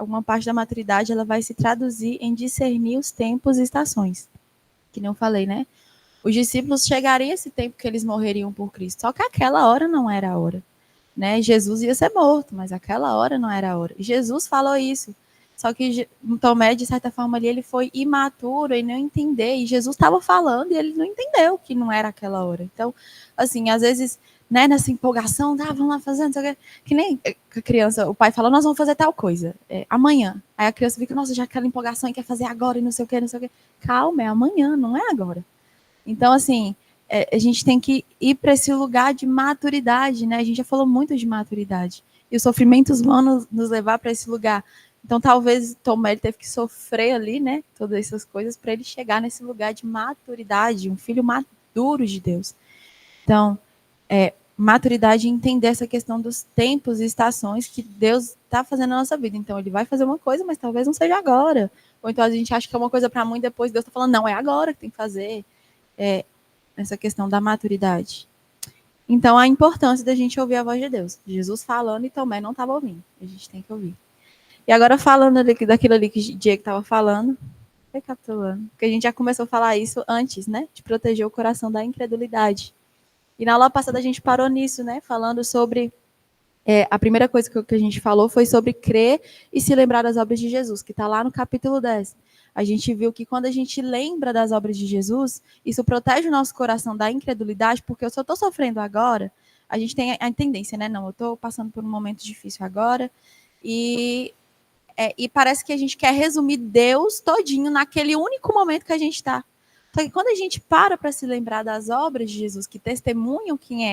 Uma parte da maturidade ela vai se traduzir em discernir os tempos e estações. Que nem eu falei, né? Os discípulos chegariam a esse tempo que eles morreriam por Cristo. Só que aquela hora não era a hora. Né? Jesus ia ser morto, mas aquela hora não era a hora. Jesus falou isso. Só que Tomé, de certa forma, ali, ele foi imaturo e não entender. E Jesus estava falando e ele não entendeu que não era aquela hora. Então, assim, às vezes, né, nessa empolgação, vamos lá fazer, não sei o quê. Que nem a criança, o pai fala, nós vamos fazer tal coisa, amanhã. Aí a criança fica, nossa, já aquela empolgação e quer fazer agora e não sei o quê, não sei o quê. Calma, é amanhã, não é agora. Então, assim, a gente tem que ir para esse lugar de maturidade, né? A gente já falou muito de maturidade. E os sofrimentos vão nos levar para esse lugar. Então, talvez Tomé teve que sofrer ali, né? Todas essas coisas para ele chegar nesse lugar de maturidade, um filho maduro de Deus. Então, maturidade e entender essa questão dos tempos e estações que Deus está fazendo na nossa vida. Então, ele vai fazer uma coisa, mas talvez não seja agora. Ou então a gente acha que é uma coisa para muito, depois Deus está falando, não, é agora que tem que fazer. Essa questão da maturidade. Então, a importância da gente ouvir a voz de Deus. Jesus falando e Tomé não estava ouvindo. A gente tem que ouvir. E agora, falando daquilo ali que o Diego estava falando, recapitulando, porque a gente já começou a falar isso antes, né? De proteger o coração da incredulidade. E na aula passada a gente parou nisso, né? Falando sobre... a primeira coisa que a gente falou foi sobre crer e se lembrar das obras de Jesus, que está lá no capítulo 10. A gente viu que quando a gente lembra das obras de Jesus, isso protege o nosso coração da incredulidade, porque eu só estou sofrendo agora, a gente tem a tendência, né? Não, eu estou passando por um momento difícil agora, e parece que a gente quer resumir Deus todinho naquele único momento que a gente está. Só que quando a gente para se lembrar das obras de Jesus, que testemunham quem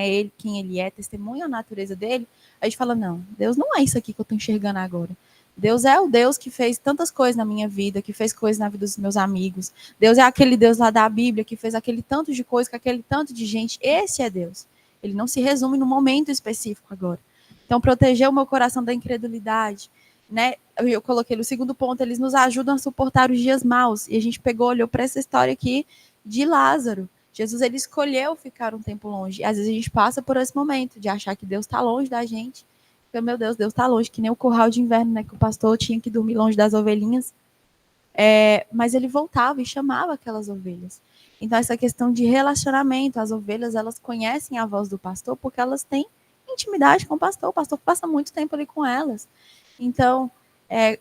ele é, testemunham a natureza dele, a gente fala, não, Deus não é isso aqui que eu estou enxergando agora. Deus é o Deus que fez tantas coisas na minha vida, que fez coisas na vida dos meus amigos. Deus é aquele Deus lá da Bíblia que fez aquele tanto de coisa com aquele tanto de gente. Esse é Deus. Ele não se resume num momento específico agora. Então, proteger o meu coração da incredulidade, né? Eu coloquei no segundo ponto, eles nos ajudam a suportar os dias maus. E a gente olhou para essa história aqui de Lázaro. Jesus, ele escolheu ficar um tempo longe. E às vezes a gente passa por esse momento de achar que Deus está longe da gente. Porque, meu Deus, Deus está longe, que nem o curral de inverno, né? Que o pastor tinha que dormir longe das ovelhinhas. Mas ele voltava e chamava aquelas ovelhas. Então, essa questão de relacionamento, as ovelhas, elas conhecem a voz do pastor porque elas têm intimidade com o pastor passa muito tempo ali com elas. Então,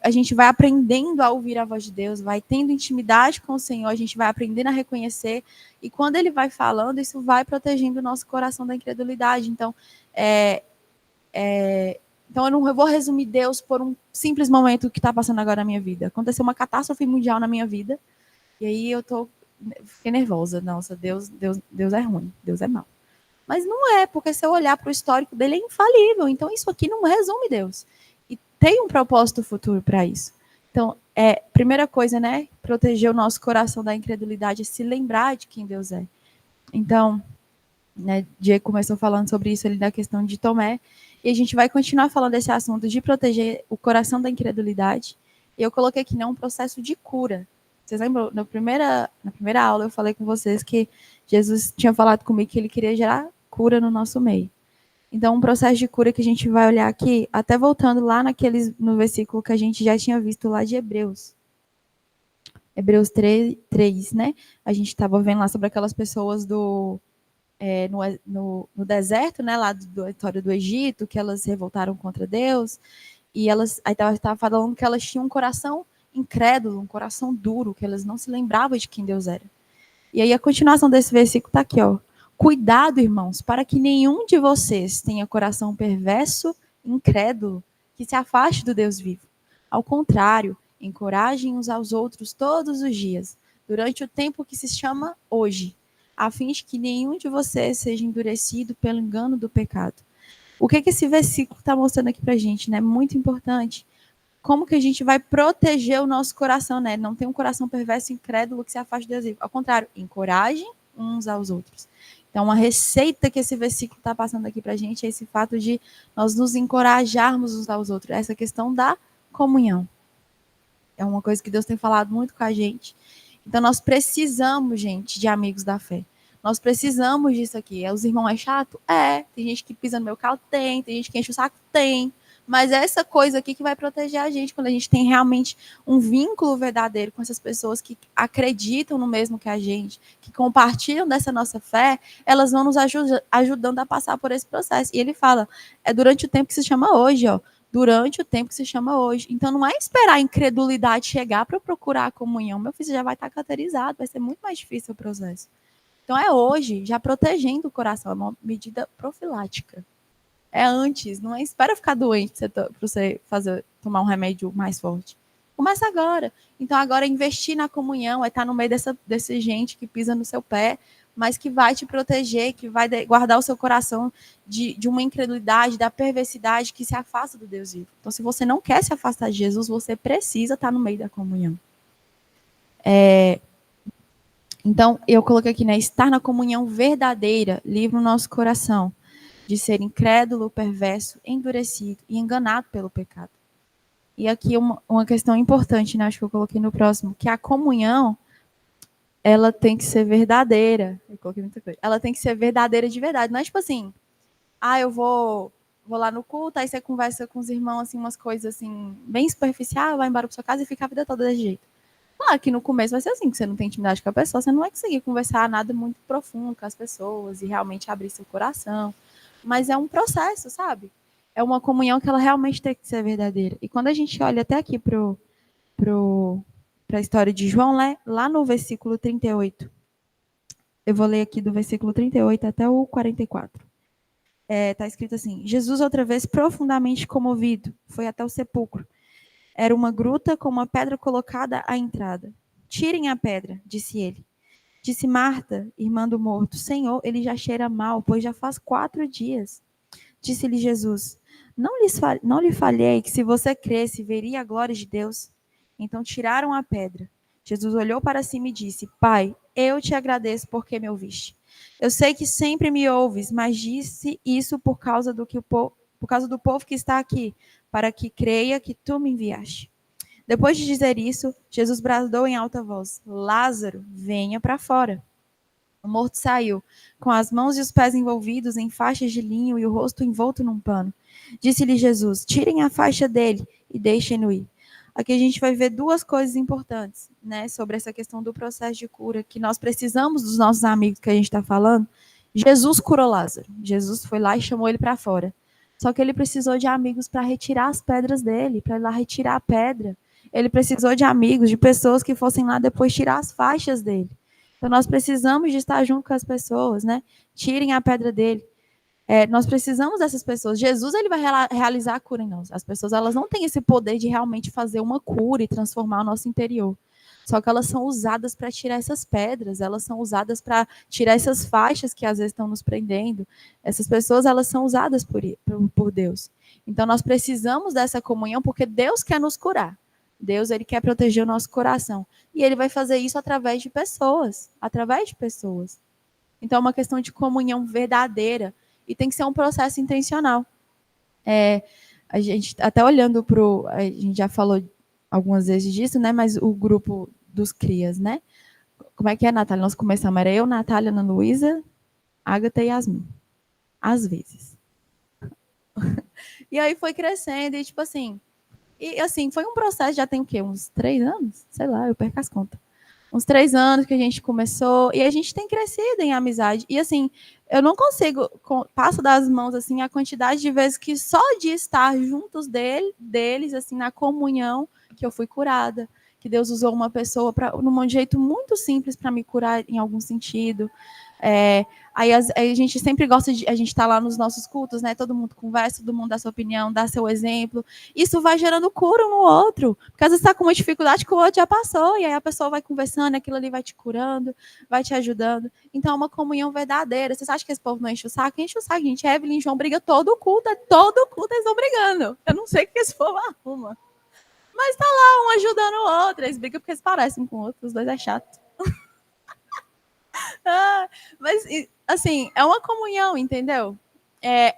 a gente vai aprendendo a ouvir a voz de Deus, vai tendo intimidade com o Senhor, a gente vai aprendendo a reconhecer, e quando ele vai falando, isso vai protegendo o nosso coração da incredulidade. Então, então eu não vou resumir Deus por um simples momento que está passando agora na minha vida. Aconteceu uma catástrofe mundial na minha vida, e aí fiquei nervosa. Nossa, Deus é ruim, Deus é mau. Mas não é, porque se eu olhar para o histórico dele, é infalível. Então, isso aqui não resume Deus. E tem um propósito futuro para isso. Então, primeira coisa, né? Proteger o nosso coração da incredulidade, é se lembrar de quem Deus é. Então, né, Diego começou falando sobre isso ali da questão de Tomé, e a gente vai continuar falando desse assunto de proteger o coração da incredulidade. E eu coloquei aqui, né, um processo de cura. Vocês lembram? Na primeira aula eu falei com vocês que Jesus tinha falado comigo que ele queria gerar cura no nosso meio. Então, um processo de cura que a gente vai olhar aqui, até voltando lá no versículo que a gente já tinha visto lá de Hebreus. Hebreus 3, né? A gente estava vendo lá sobre aquelas pessoas no deserto, né? Lá da história do Egito, que elas se revoltaram contra Deus. E elas, aí estava falando que elas tinham um coração incrédulo, um coração duro, que elas não se lembravam de quem Deus era. E aí a continuação desse versículo está aqui, ó. Cuidado, irmãos, para que nenhum de vocês tenha coração perverso, incrédulo, que se afaste do Deus vivo. Ao contrário, encorajem uns aos outros todos os dias, durante o tempo que se chama hoje, a fim de que nenhum de vocês seja endurecido pelo engano do pecado. O que esse versículo está mostrando aqui para a gente, né? Muito importante. Como que a gente vai proteger o nosso coração, né? Não tem um coração perverso e incrédulo que se afaste de Deus. Ao contrário, encorajem uns aos outros. Então, uma receita que esse versículo está passando aqui para a gente é esse fato de nós nos encorajarmos uns aos outros. Essa questão da comunhão. É uma coisa que Deus tem falado muito com a gente. Então, nós precisamos, gente, de amigos da fé. Nós precisamos disso aqui. Os irmãos é chato? É. Tem gente que pisa no meu carro? Tem gente que enche o saco? Tem. Mas é essa coisa aqui que vai proteger a gente quando a gente tem realmente um vínculo verdadeiro com essas pessoas que acreditam no mesmo que a gente, que compartilham dessa nossa fé, elas vão nos ajudando a passar por esse processo. E ele fala, é durante o tempo que se chama hoje, ó. Durante o tempo que se chama hoje. Então, não é esperar a incredulidade chegar para procurar a comunhão. Meu filho já vai estar cauterizado, vai ser muito mais difícil o processo. Então, é hoje, já protegendo o coração, é uma medida profilática. É antes, não é espera ficar doente para você tomar um remédio mais forte. Começa agora. Então, agora investir na comunhão, é estar no meio dessa gente que pisa no seu pé, mas que vai te proteger, que vai guardar o seu coração de uma incredulidade, da perversidade que se afasta do Deus vivo. Então, se você não quer se afastar de Jesus, você precisa estar no meio da comunhão. Então, eu coloquei aqui, né? Estar na comunhão verdadeira livra o nosso coração de ser incrédulo, perverso, endurecido e enganado pelo pecado. E aqui uma questão importante, né? Acho que eu coloquei no próximo, que a comunhão, ela tem que ser verdadeira. Eu coloquei muita coisa. Ela tem que ser verdadeira de verdade. Não é tipo assim, eu vou lá no culto, aí você conversa com os irmãos, assim, umas coisas assim, bem superficial, vai embora para sua casa e fica a vida toda desse jeito. Claro que no começo vai ser assim, que você não tem intimidade com a pessoa, você não vai conseguir conversar nada muito profundo com as pessoas e realmente abrir seu coração. Mas é um processo, sabe? É uma comunhão que ela realmente tem que ser verdadeira. E quando a gente olha até aqui para a história de João, lá no versículo 38, eu vou ler aqui do versículo 38 até o 44. Está escrito assim, Jesus outra vez profundamente comovido, foi até o sepulcro. Era uma gruta com uma pedra colocada à entrada. Tirem a pedra, disse ele. Disse Marta, irmã do morto, Senhor, ele já cheira mal, pois já faz 4 dias. Disse-lhe Jesus, não lhe falhei que se você cresce, veria a glória de Deus? Então tiraram a pedra. Jesus olhou para cima e disse, Pai, eu te agradeço porque me ouviste. Eu sei que sempre me ouves, mas disse isso por causa do povo que está aqui, para que creia que tu me enviaste. Depois de dizer isso, Jesus bradou em alta voz, Lázaro, venha para fora. O morto saiu, com as mãos e os pés envolvidos em faixas de linho e o rosto envolto num pano. Disse-lhe Jesus, tirem a faixa dele e deixem-no ir. Aqui a gente vai ver 2 coisas importantes, né, sobre essa questão do processo de cura, que nós precisamos dos nossos amigos que a gente está falando. Jesus curou Lázaro. Jesus foi lá e chamou ele para fora. Só que ele precisou de amigos para retirar as pedras dele, para ir lá retirar a pedra. Ele precisou de amigos, de pessoas que fossem lá depois tirar as faixas dele. Então, nós precisamos de estar junto com as pessoas, né? Tirem a pedra dele. Nós precisamos dessas pessoas. Jesus, ele vai realizar a cura em nós. As pessoas, elas não têm esse poder de realmente fazer uma cura e transformar o nosso interior. Só que elas são usadas para tirar essas pedras, elas são usadas para tirar essas faixas que às vezes estão nos prendendo. Essas pessoas, elas são usadas por Deus. Então, nós precisamos dessa comunhão porque Deus quer nos curar. Deus, ele quer proteger o nosso coração. E ele vai fazer isso através de pessoas. Então, é uma questão de comunhão verdadeira. E tem que ser um processo intencional. A gente, até olhando a gente já falou algumas vezes disso, né? Mas o grupo dos crias, né? Como é que é, Natália? Nós começamos, era eu, Natália, Ana Luísa, Ágata e Yasmin. Às vezes. E aí foi crescendo, e tipo assim... E assim, foi um processo, já tem o quê? Uns 3 anos? Sei lá, eu perco as contas. Uns 3 anos que a gente começou, e a gente tem crescido em amizade. E assim, eu não consigo, passo das mãos assim, a quantidade de vezes que só de estar juntos deles, assim, na comunhão, que eu fui curada. Que Deus usou uma pessoa num jeito muito simples para me curar em algum sentido. Aí a gente sempre gosta de... A gente está lá nos nossos cultos, né? Todo mundo conversa, todo mundo dá sua opinião, dá seu exemplo. Isso vai gerando cura um no outro. Porque às vezes está com uma dificuldade que o outro já passou. E aí a pessoa vai conversando, aquilo ali vai te curando, vai te ajudando. Então é uma comunhão verdadeira. Vocês acham que esse povo não enche o saco? Enche o saco, gente. Evelyn e João brigam todo culto eles estão brigando. Eu não sei o que esse povo arruma. Mas tá lá, um ajudando o outro. Eles brigam porque eles parecem com o outro. Os dois é chato. Mas, assim, é uma comunhão, entendeu?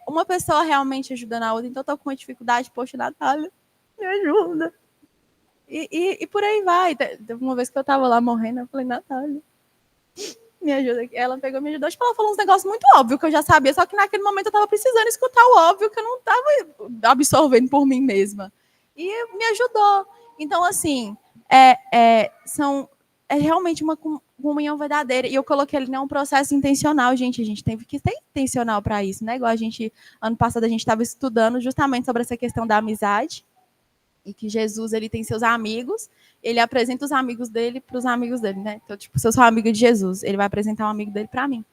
Uma pessoa realmente ajudando a outra. Então, eu tô com uma dificuldade, poxa, Natália, me ajuda. E por aí vai. Uma vez que eu tava lá morrendo, eu falei, Natália, me ajuda. Ela pegou e me ajudou. Tipo, ela falou uns negócios muito óbvios que eu já sabia, só que naquele momento eu tava precisando escutar o óbvio que eu não tava absorvendo por mim mesma. E me ajudou. Então, assim, é realmente uma comunhão verdadeira. E eu coloquei ali, né, um processo intencional, gente. A gente teve que ser intencional para isso, né? Igual ano passado, a gente estava estudando justamente sobre essa questão da amizade. E que Jesus, ele tem seus amigos, ele apresenta os amigos dele para os amigos dele, né? Então, tipo, se eu sou amigo de Jesus, ele vai apresentar um amigo dele para mim.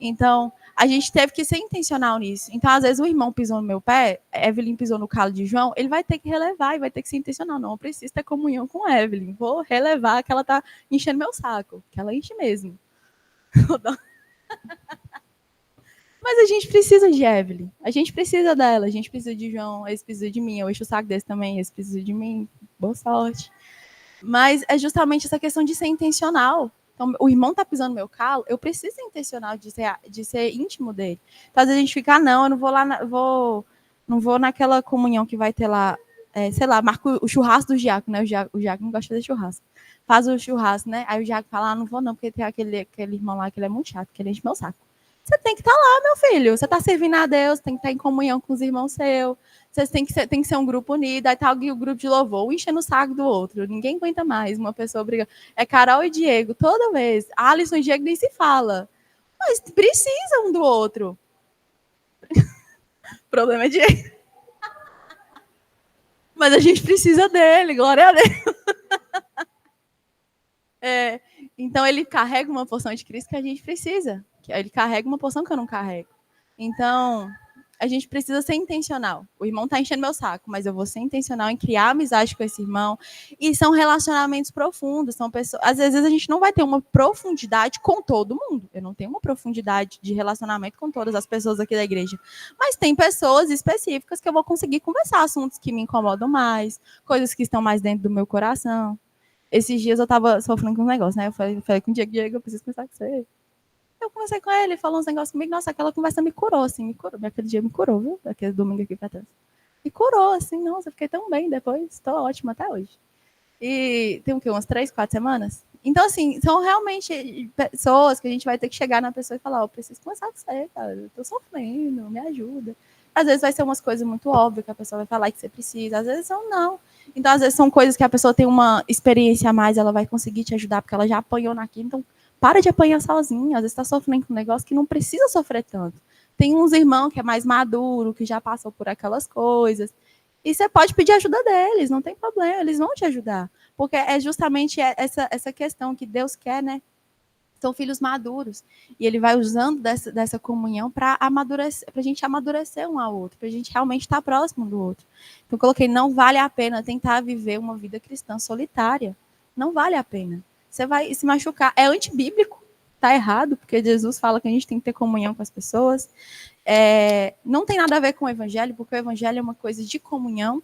Então, a gente teve que ser intencional nisso. Então, às vezes, o irmão pisou no meu pé, Evelyn pisou no calo de João, ele vai ter que relevar e vai ter que ser intencional. Não, eu preciso ter comunhão com Evelyn. Vou relevar que ela tá enchendo meu saco. Que ela enche mesmo. Mas a gente precisa de Evelyn. A gente precisa dela. A gente precisa de João. Eles precisam de mim. Eu encho o saco desse também. Eles precisam de mim. Boa sorte. Mas é justamente essa questão de ser intencional. Então, o irmão tá pisando no meu calo, eu preciso ser intencional de ser íntimo dele. Então, às vezes a gente fica, não, eu não vou lá, não vou naquela comunhão que vai ter lá, sei lá, marca o churrasco do Giaco, né? O Giaco não gosta de fazer churrasco. Faz o churrasco, né? Aí o Giaco fala, não vou não, porque tem aquele irmão lá que ele é muito chato, que ele enche meu saco. Você tem que estar lá, meu filho. Você está servindo a Deus, tem que estar em comunhão com os irmãos seus. Vocês têm que ser um grupo unido. Aí tá o grupo de louvor, um enchendo o saco do outro. Ninguém aguenta mais uma pessoa brigando. É Carol e Diego, toda vez. Alisson e Diego nem se fala. Mas precisam um do outro. O problema é Diego. Mas a gente precisa dele, glória a Deus. Então ele carrega uma porção de Cristo que a gente precisa. Ele carrega uma porção que eu não carrego. Então, a gente precisa ser intencional. O irmão está enchendo meu saco, mas eu vou ser intencional em criar amizade com esse irmão. E são relacionamentos profundos. São pessoas... Às vezes a gente não vai ter uma profundidade com todo mundo. Eu não tenho uma profundidade de relacionamento com todas as pessoas aqui da igreja. Mas tem pessoas específicas que eu vou conseguir conversar assuntos que me incomodam mais, coisas que estão mais dentro do meu coração. Esses dias eu estava sofrendo com um negócio, né? Eu falei com o Diego, eu preciso conversar com você. Eu conversei com ele, falou uns negócios comigo. Nossa, aquela conversa me curou, assim, me curou. Aquele dia me curou, viu? Aquele domingo aqui pra trás. Me curou, assim, nossa, eu fiquei tão bem depois. Estou ótima até hoje. E tem o quê? Umas 3, 4 semanas? Então, assim, são realmente pessoas que a gente vai ter que chegar na pessoa e falar, eu preciso conversar com você, cara. Eu tô sofrendo, me ajuda. Às vezes vai ser umas coisas muito óbvias que a pessoa vai falar que você precisa. Às vezes são não. Então, às vezes são coisas que a pessoa tem uma experiência a mais, ela vai conseguir te ajudar, porque ela já apanhou naquilo. Então, para de apanhar sozinha. Às vezes está sofrendo com um negócio que não precisa sofrer tanto. Tem uns irmãos que é mais maduro, que já passou por aquelas coisas. E você pode pedir ajuda deles, não tem problema, eles vão te ajudar. Porque é justamente essa questão que Deus quer, né? São filhos maduros. E ele vai usando dessa comunhão para a gente amadurecer um ao outro, para a gente realmente estar próximo do outro. Então, eu coloquei, não vale a pena tentar viver uma vida cristã solitária. Não vale a pena. Você vai se machucar. É antibíblico, tá errado, porque Jesus fala que a gente tem que ter comunhão com as pessoas. Não tem nada a ver com o evangelho, porque o evangelho é uma coisa de comunhão.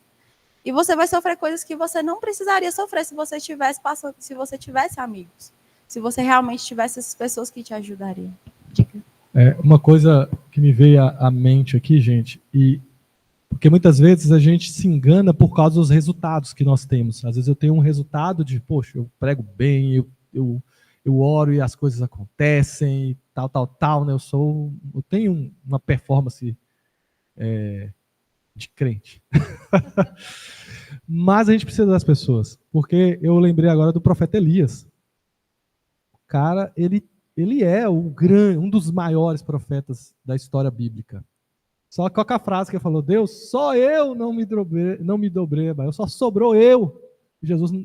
E você vai sofrer coisas que você não precisaria sofrer se você tivesse amigos. Se você realmente tivesse essas pessoas que te ajudariam. Diga. Uma coisa que me veio à mente aqui, gente, porque muitas vezes a gente se engana por causa dos resultados que nós temos. Às vezes eu tenho um resultado de, poxa, eu prego bem, eu oro e as coisas acontecem, tal, né? Eu tenho uma performance de crente. Mas a gente precisa das pessoas, porque eu lembrei agora do profeta Elias. O cara, ele é um dos maiores profetas da história bíblica. Só que qual é a frase que ele falou? Deus, só eu não me dobrei, só sobrou eu.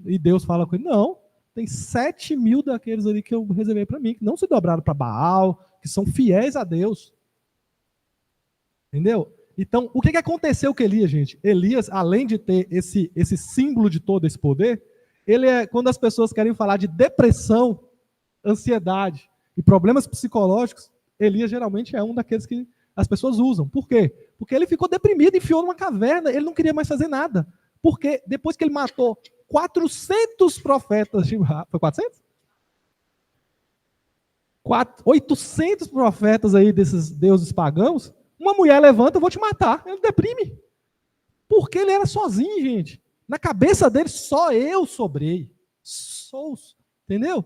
E Deus fala com ele, não, tem 7.000 daqueles ali que eu reservei para mim, que não se dobraram para Baal, que são fiéis a Deus. Entendeu? Então, o que aconteceu com Elias, gente? Elias, além de ter esse símbolo de todo esse poder, ele é, quando as pessoas querem falar de depressão, ansiedade e problemas psicológicos, Elias geralmente é um daqueles que as pessoas usam. Por quê? Porque ele ficou deprimido, enfiou numa caverna, ele não queria mais fazer nada. Porque depois que ele matou 400 profetas de Baal, foi 400? 800 profetas aí desses deuses pagãos, uma mulher levanta, eu vou te matar. Ele deprime. Porque ele era sozinho, gente. Na cabeça dele, só eu sobrei. Entendeu?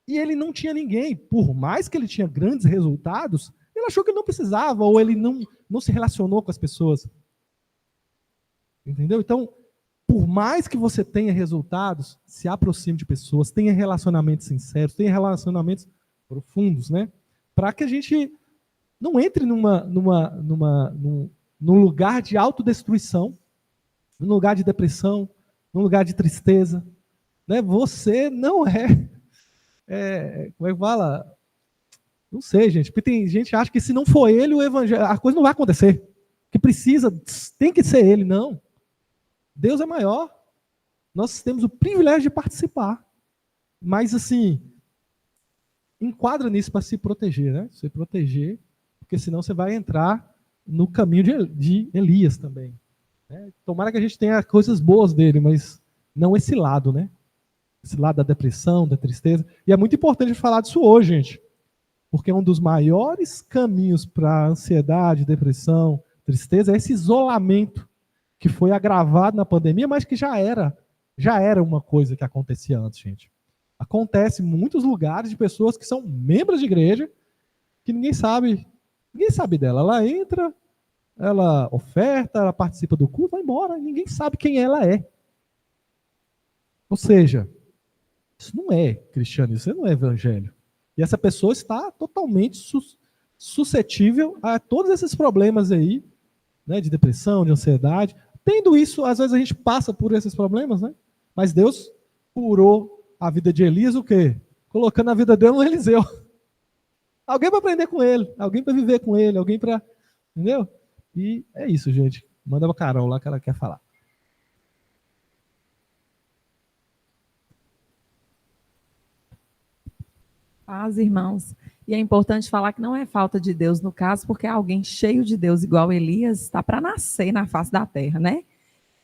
E ele não tinha ninguém. Por mais que ele tinha grandes resultados, ele achou que ele não precisava, ou ele não se relacionou com as pessoas. Entendeu? Então, por mais que você tenha resultados, se aproxime de pessoas, tenha relacionamentos sinceros, tenha relacionamentos profundos, né? Para que a gente não entre num lugar de autodestruição, num lugar de depressão, num lugar de tristeza. Né? Você não como é que fala? Não sei, gente, porque tem gente que acha que se não for ele, o evangelho, a coisa não vai acontecer. Que tem que ser ele. Não. Deus é maior. Nós temos o privilégio de participar. Mas, assim, enquadra nisso para se proteger, né? Se proteger, porque senão você vai entrar no caminho de Elias também. Né? Tomara que a gente tenha coisas boas dele, mas não esse lado, né? Esse lado da depressão, da tristeza. E é muito importante falar disso hoje, gente. Porque um dos maiores caminhos para ansiedade, depressão, tristeza é esse isolamento que foi agravado na pandemia, mas que já era uma coisa que acontecia antes, gente. Acontece em muitos lugares de pessoas que são membros de igreja que ninguém sabe dela. Ela entra, ela oferta, ela participa do culto, vai embora, ninguém sabe quem ela é. Ou seja, isso não é cristianismo, isso não é evangelho. E essa pessoa está totalmente suscetível a todos esses problemas aí, né, de depressão, de ansiedade. Tendo isso, às vezes a gente passa por esses problemas, né? Mas Deus curou a vida de Elias, o quê? Colocando a vida dele no Eliseu. Alguém para aprender com ele, alguém para viver com ele, alguém para... Entendeu? E é isso, gente. Manda para a Carol lá que ela quer falar. Paz, irmãos. E é importante falar que não é falta de Deus no caso, porque alguém cheio de Deus igual Elias está para nascer na face da terra, né?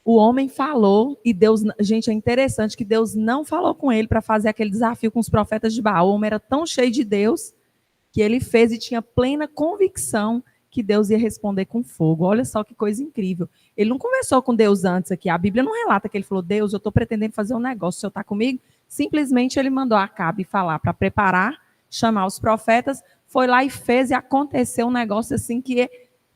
O homem falou e Deus... Gente, é interessante que Deus não falou com ele para fazer aquele desafio com os profetas de Baal. O homem era tão cheio de Deus que ele fez e tinha plena convicção que Deus ia responder com fogo. Olha só que coisa incrível. Ele não conversou com Deus antes aqui. A Bíblia não relata que ele falou, Deus, eu estou pretendendo fazer um negócio, o senhor está comigo? Simplesmente ele mandou Acabe falar para preparar, chamar os profetas, foi lá e fez e aconteceu um negócio assim que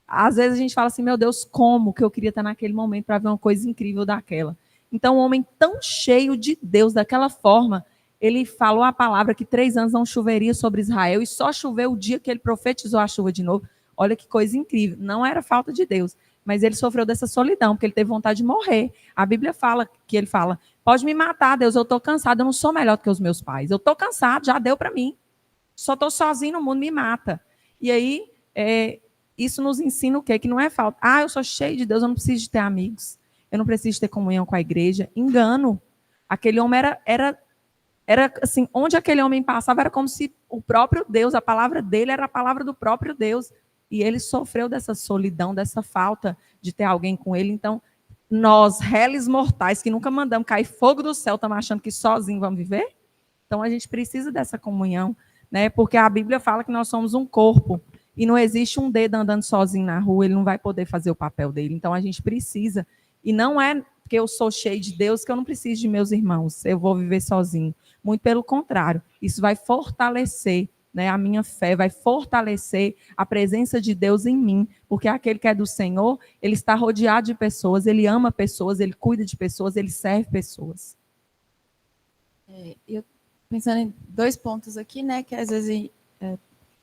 às vezes a gente fala assim, meu Deus, como que eu queria estar naquele momento para ver uma coisa incrível daquela. Então, um homem tão cheio de Deus, daquela forma, ele falou a palavra que 3 anos não choveria sobre Israel e só choveu o dia que ele profetizou a chuva de novo. Olha que coisa incrível. Não era falta de Deus, mas ele sofreu dessa solidão, porque ele teve vontade de morrer. A Bíblia fala que ele fala, pode me matar, Deus, eu estou cansado, eu não sou melhor do que os meus pais. Eu estou cansado, já deu para mim. Só estou sozinho no mundo, me mata. E aí, isso nos ensina o quê? Que não é falta. Ah, eu sou cheio de Deus, eu não preciso de ter amigos. Eu não preciso ter comunhão com a igreja. Engano. Aquele homem era assim, onde aquele homem passava, era como se o próprio Deus, a palavra dele era a palavra do próprio Deus. E ele sofreu dessa solidão, dessa falta de ter alguém com ele. Então, nós, réis mortais, que nunca mandamos cair fogo do céu, estamos achando que sozinhos vamos viver? Então, a gente precisa dessa comunhão, né? Porque a Bíblia fala que nós somos um corpo. E não existe um dedo andando sozinho na rua, ele não vai poder fazer o papel dele. Então, a gente precisa. E não é porque eu sou cheio de Deus que eu não preciso de meus irmãos. Eu vou viver sozinho. Muito pelo contrário. Isso vai fortalecer né, a minha fé, vai fortalecer a presença de Deus em mim, porque aquele que é do Senhor, ele está rodeado de pessoas, ele ama pessoas, ele cuida de pessoas, ele serve pessoas. Eu pensando em 2 pontos aqui, né, que às vezes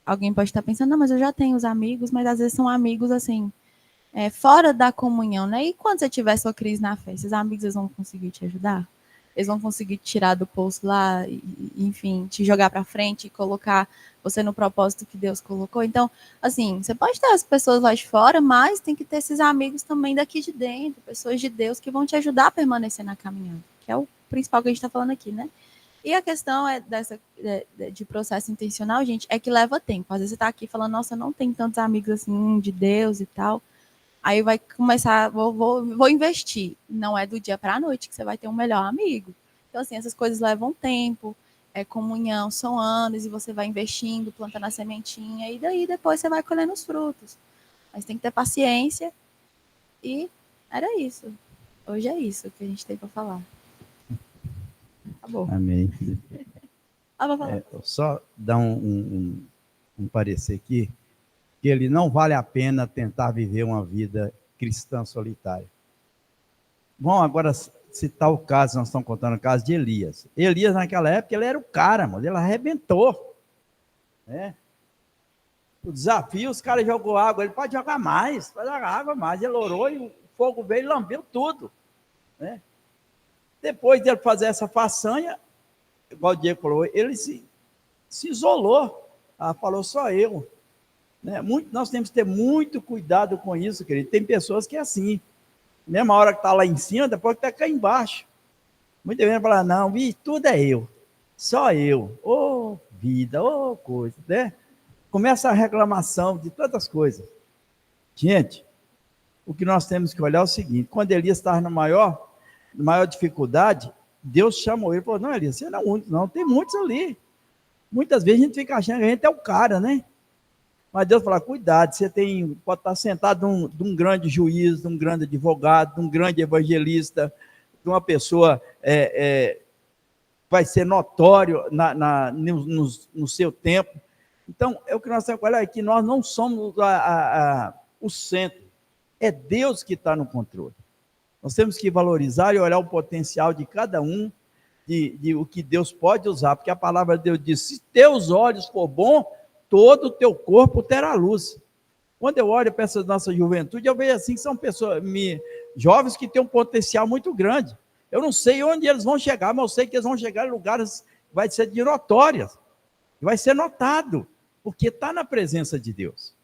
alguém pode estar pensando, não, mas eu já tenho os amigos, mas às vezes são amigos, assim, fora da comunhão, né? E quando você tiver sua crise na fé, esses amigos eles vão conseguir te ajudar? Eles vão conseguir te tirar do poço lá, e, enfim, te jogar para frente e colocar você no propósito que Deus colocou? Então, assim, você pode ter as pessoas lá de fora, mas tem que ter esses amigos também daqui de dentro, pessoas de Deus que vão te ajudar a permanecer na caminhada, que é o principal que a gente está falando aqui, né? E a questão de processo intencional, gente, é que leva tempo. Às vezes você está aqui falando, nossa, eu não tenho tantos amigos assim de Deus e tal. Aí vai começar, vou investir. Não é do dia para a noite que você vai ter um melhor amigo. Então, assim, essas coisas levam tempo, comunhão, são anos, e você vai investindo, plantando a sementinha, e daí depois você vai colhendo os frutos. Mas tem que ter paciência, e era isso. Hoje é isso que a gente tem para falar. Acabou. Amém. Vou falar. Só dar um parecer aqui, que ele não vale a pena tentar viver uma vida cristã solitária. Vamos agora citar o caso, nós estamos contando o caso de Elias. Elias, naquela época, ele era o cara, mano, ele arrebentou. Né? O desafio, os caras jogou água, ele pode jogar mais, pode jogar água mais. Ele orou e o fogo veio e lambeu tudo. Né? Depois dele fazer essa façanha, igual o Diego falou, ele se isolou. Falou, só eu. Né? Nós temos que ter muito cuidado com isso, querido. Tem pessoas que é assim. Mesma hora que está lá em cima, depois que está cá embaixo. Muitas vezes falar, não, tudo é eu. Só eu. Ô vida, ô coisa. Né? Começa a reclamação de tantas coisas. Gente, o que nós temos que olhar é o seguinte, quando Elias estava na maior dificuldade, Deus chamou ele e falou, não, Elias, você não é o único, não, tem muitos ali. Muitas vezes a gente fica achando que a gente é o cara, né? Mas Deus fala, cuidado, você pode estar sentado de um grande juiz, de um grande advogado, de um grande evangelista, de uma pessoa vai ser notório no seu tempo. Então, é o que nós temos que olhar aqui, nós não somos o centro, é Deus que está no controle. Nós temos que valorizar e olhar o potencial de cada um, de o que Deus pode usar, porque a palavra de Deus diz, se teus olhos for bom, todo o teu corpo terá luz. Quando eu olho para essa nossa juventude, eu vejo assim que são pessoas, jovens que têm um potencial muito grande. Eu não sei onde eles vão chegar, mas eu sei que eles vão chegar em lugares que vai ser de notórias, vai ser notado, porque está na presença de Deus.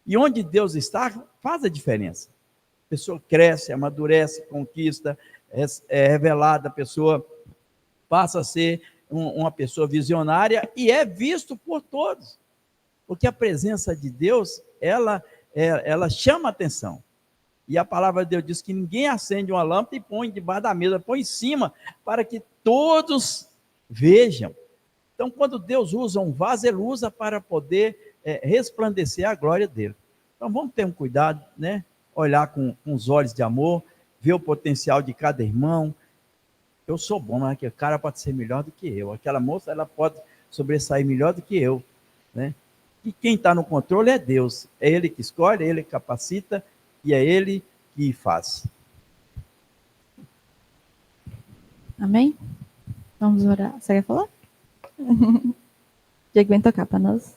E onde Deus está, faz a diferença. A pessoa cresce, amadurece, conquista, é revelada, a pessoa passa a ser uma pessoa visionária e é visto por todos. Porque a presença de Deus, ela chama a atenção. E a palavra de Deus diz que ninguém acende uma lâmpada e põe debaixo da mesa, põe em cima, para que todos vejam. Então, quando Deus usa um vaso, ele usa para poder resplandecer a glória dele. Então, vamos ter um cuidado, né? Olhar com os olhos de amor, ver o potencial de cada irmão. Eu sou bom, mas aquele cara pode ser melhor do que eu. Aquela moça, ela pode sobressair melhor do que eu, né? E quem está no controle é Deus. É Ele que escolhe, é Ele que capacita e é Ele que faz. Amém? Vamos orar. Você quer falar? Diego vem tocar para nós.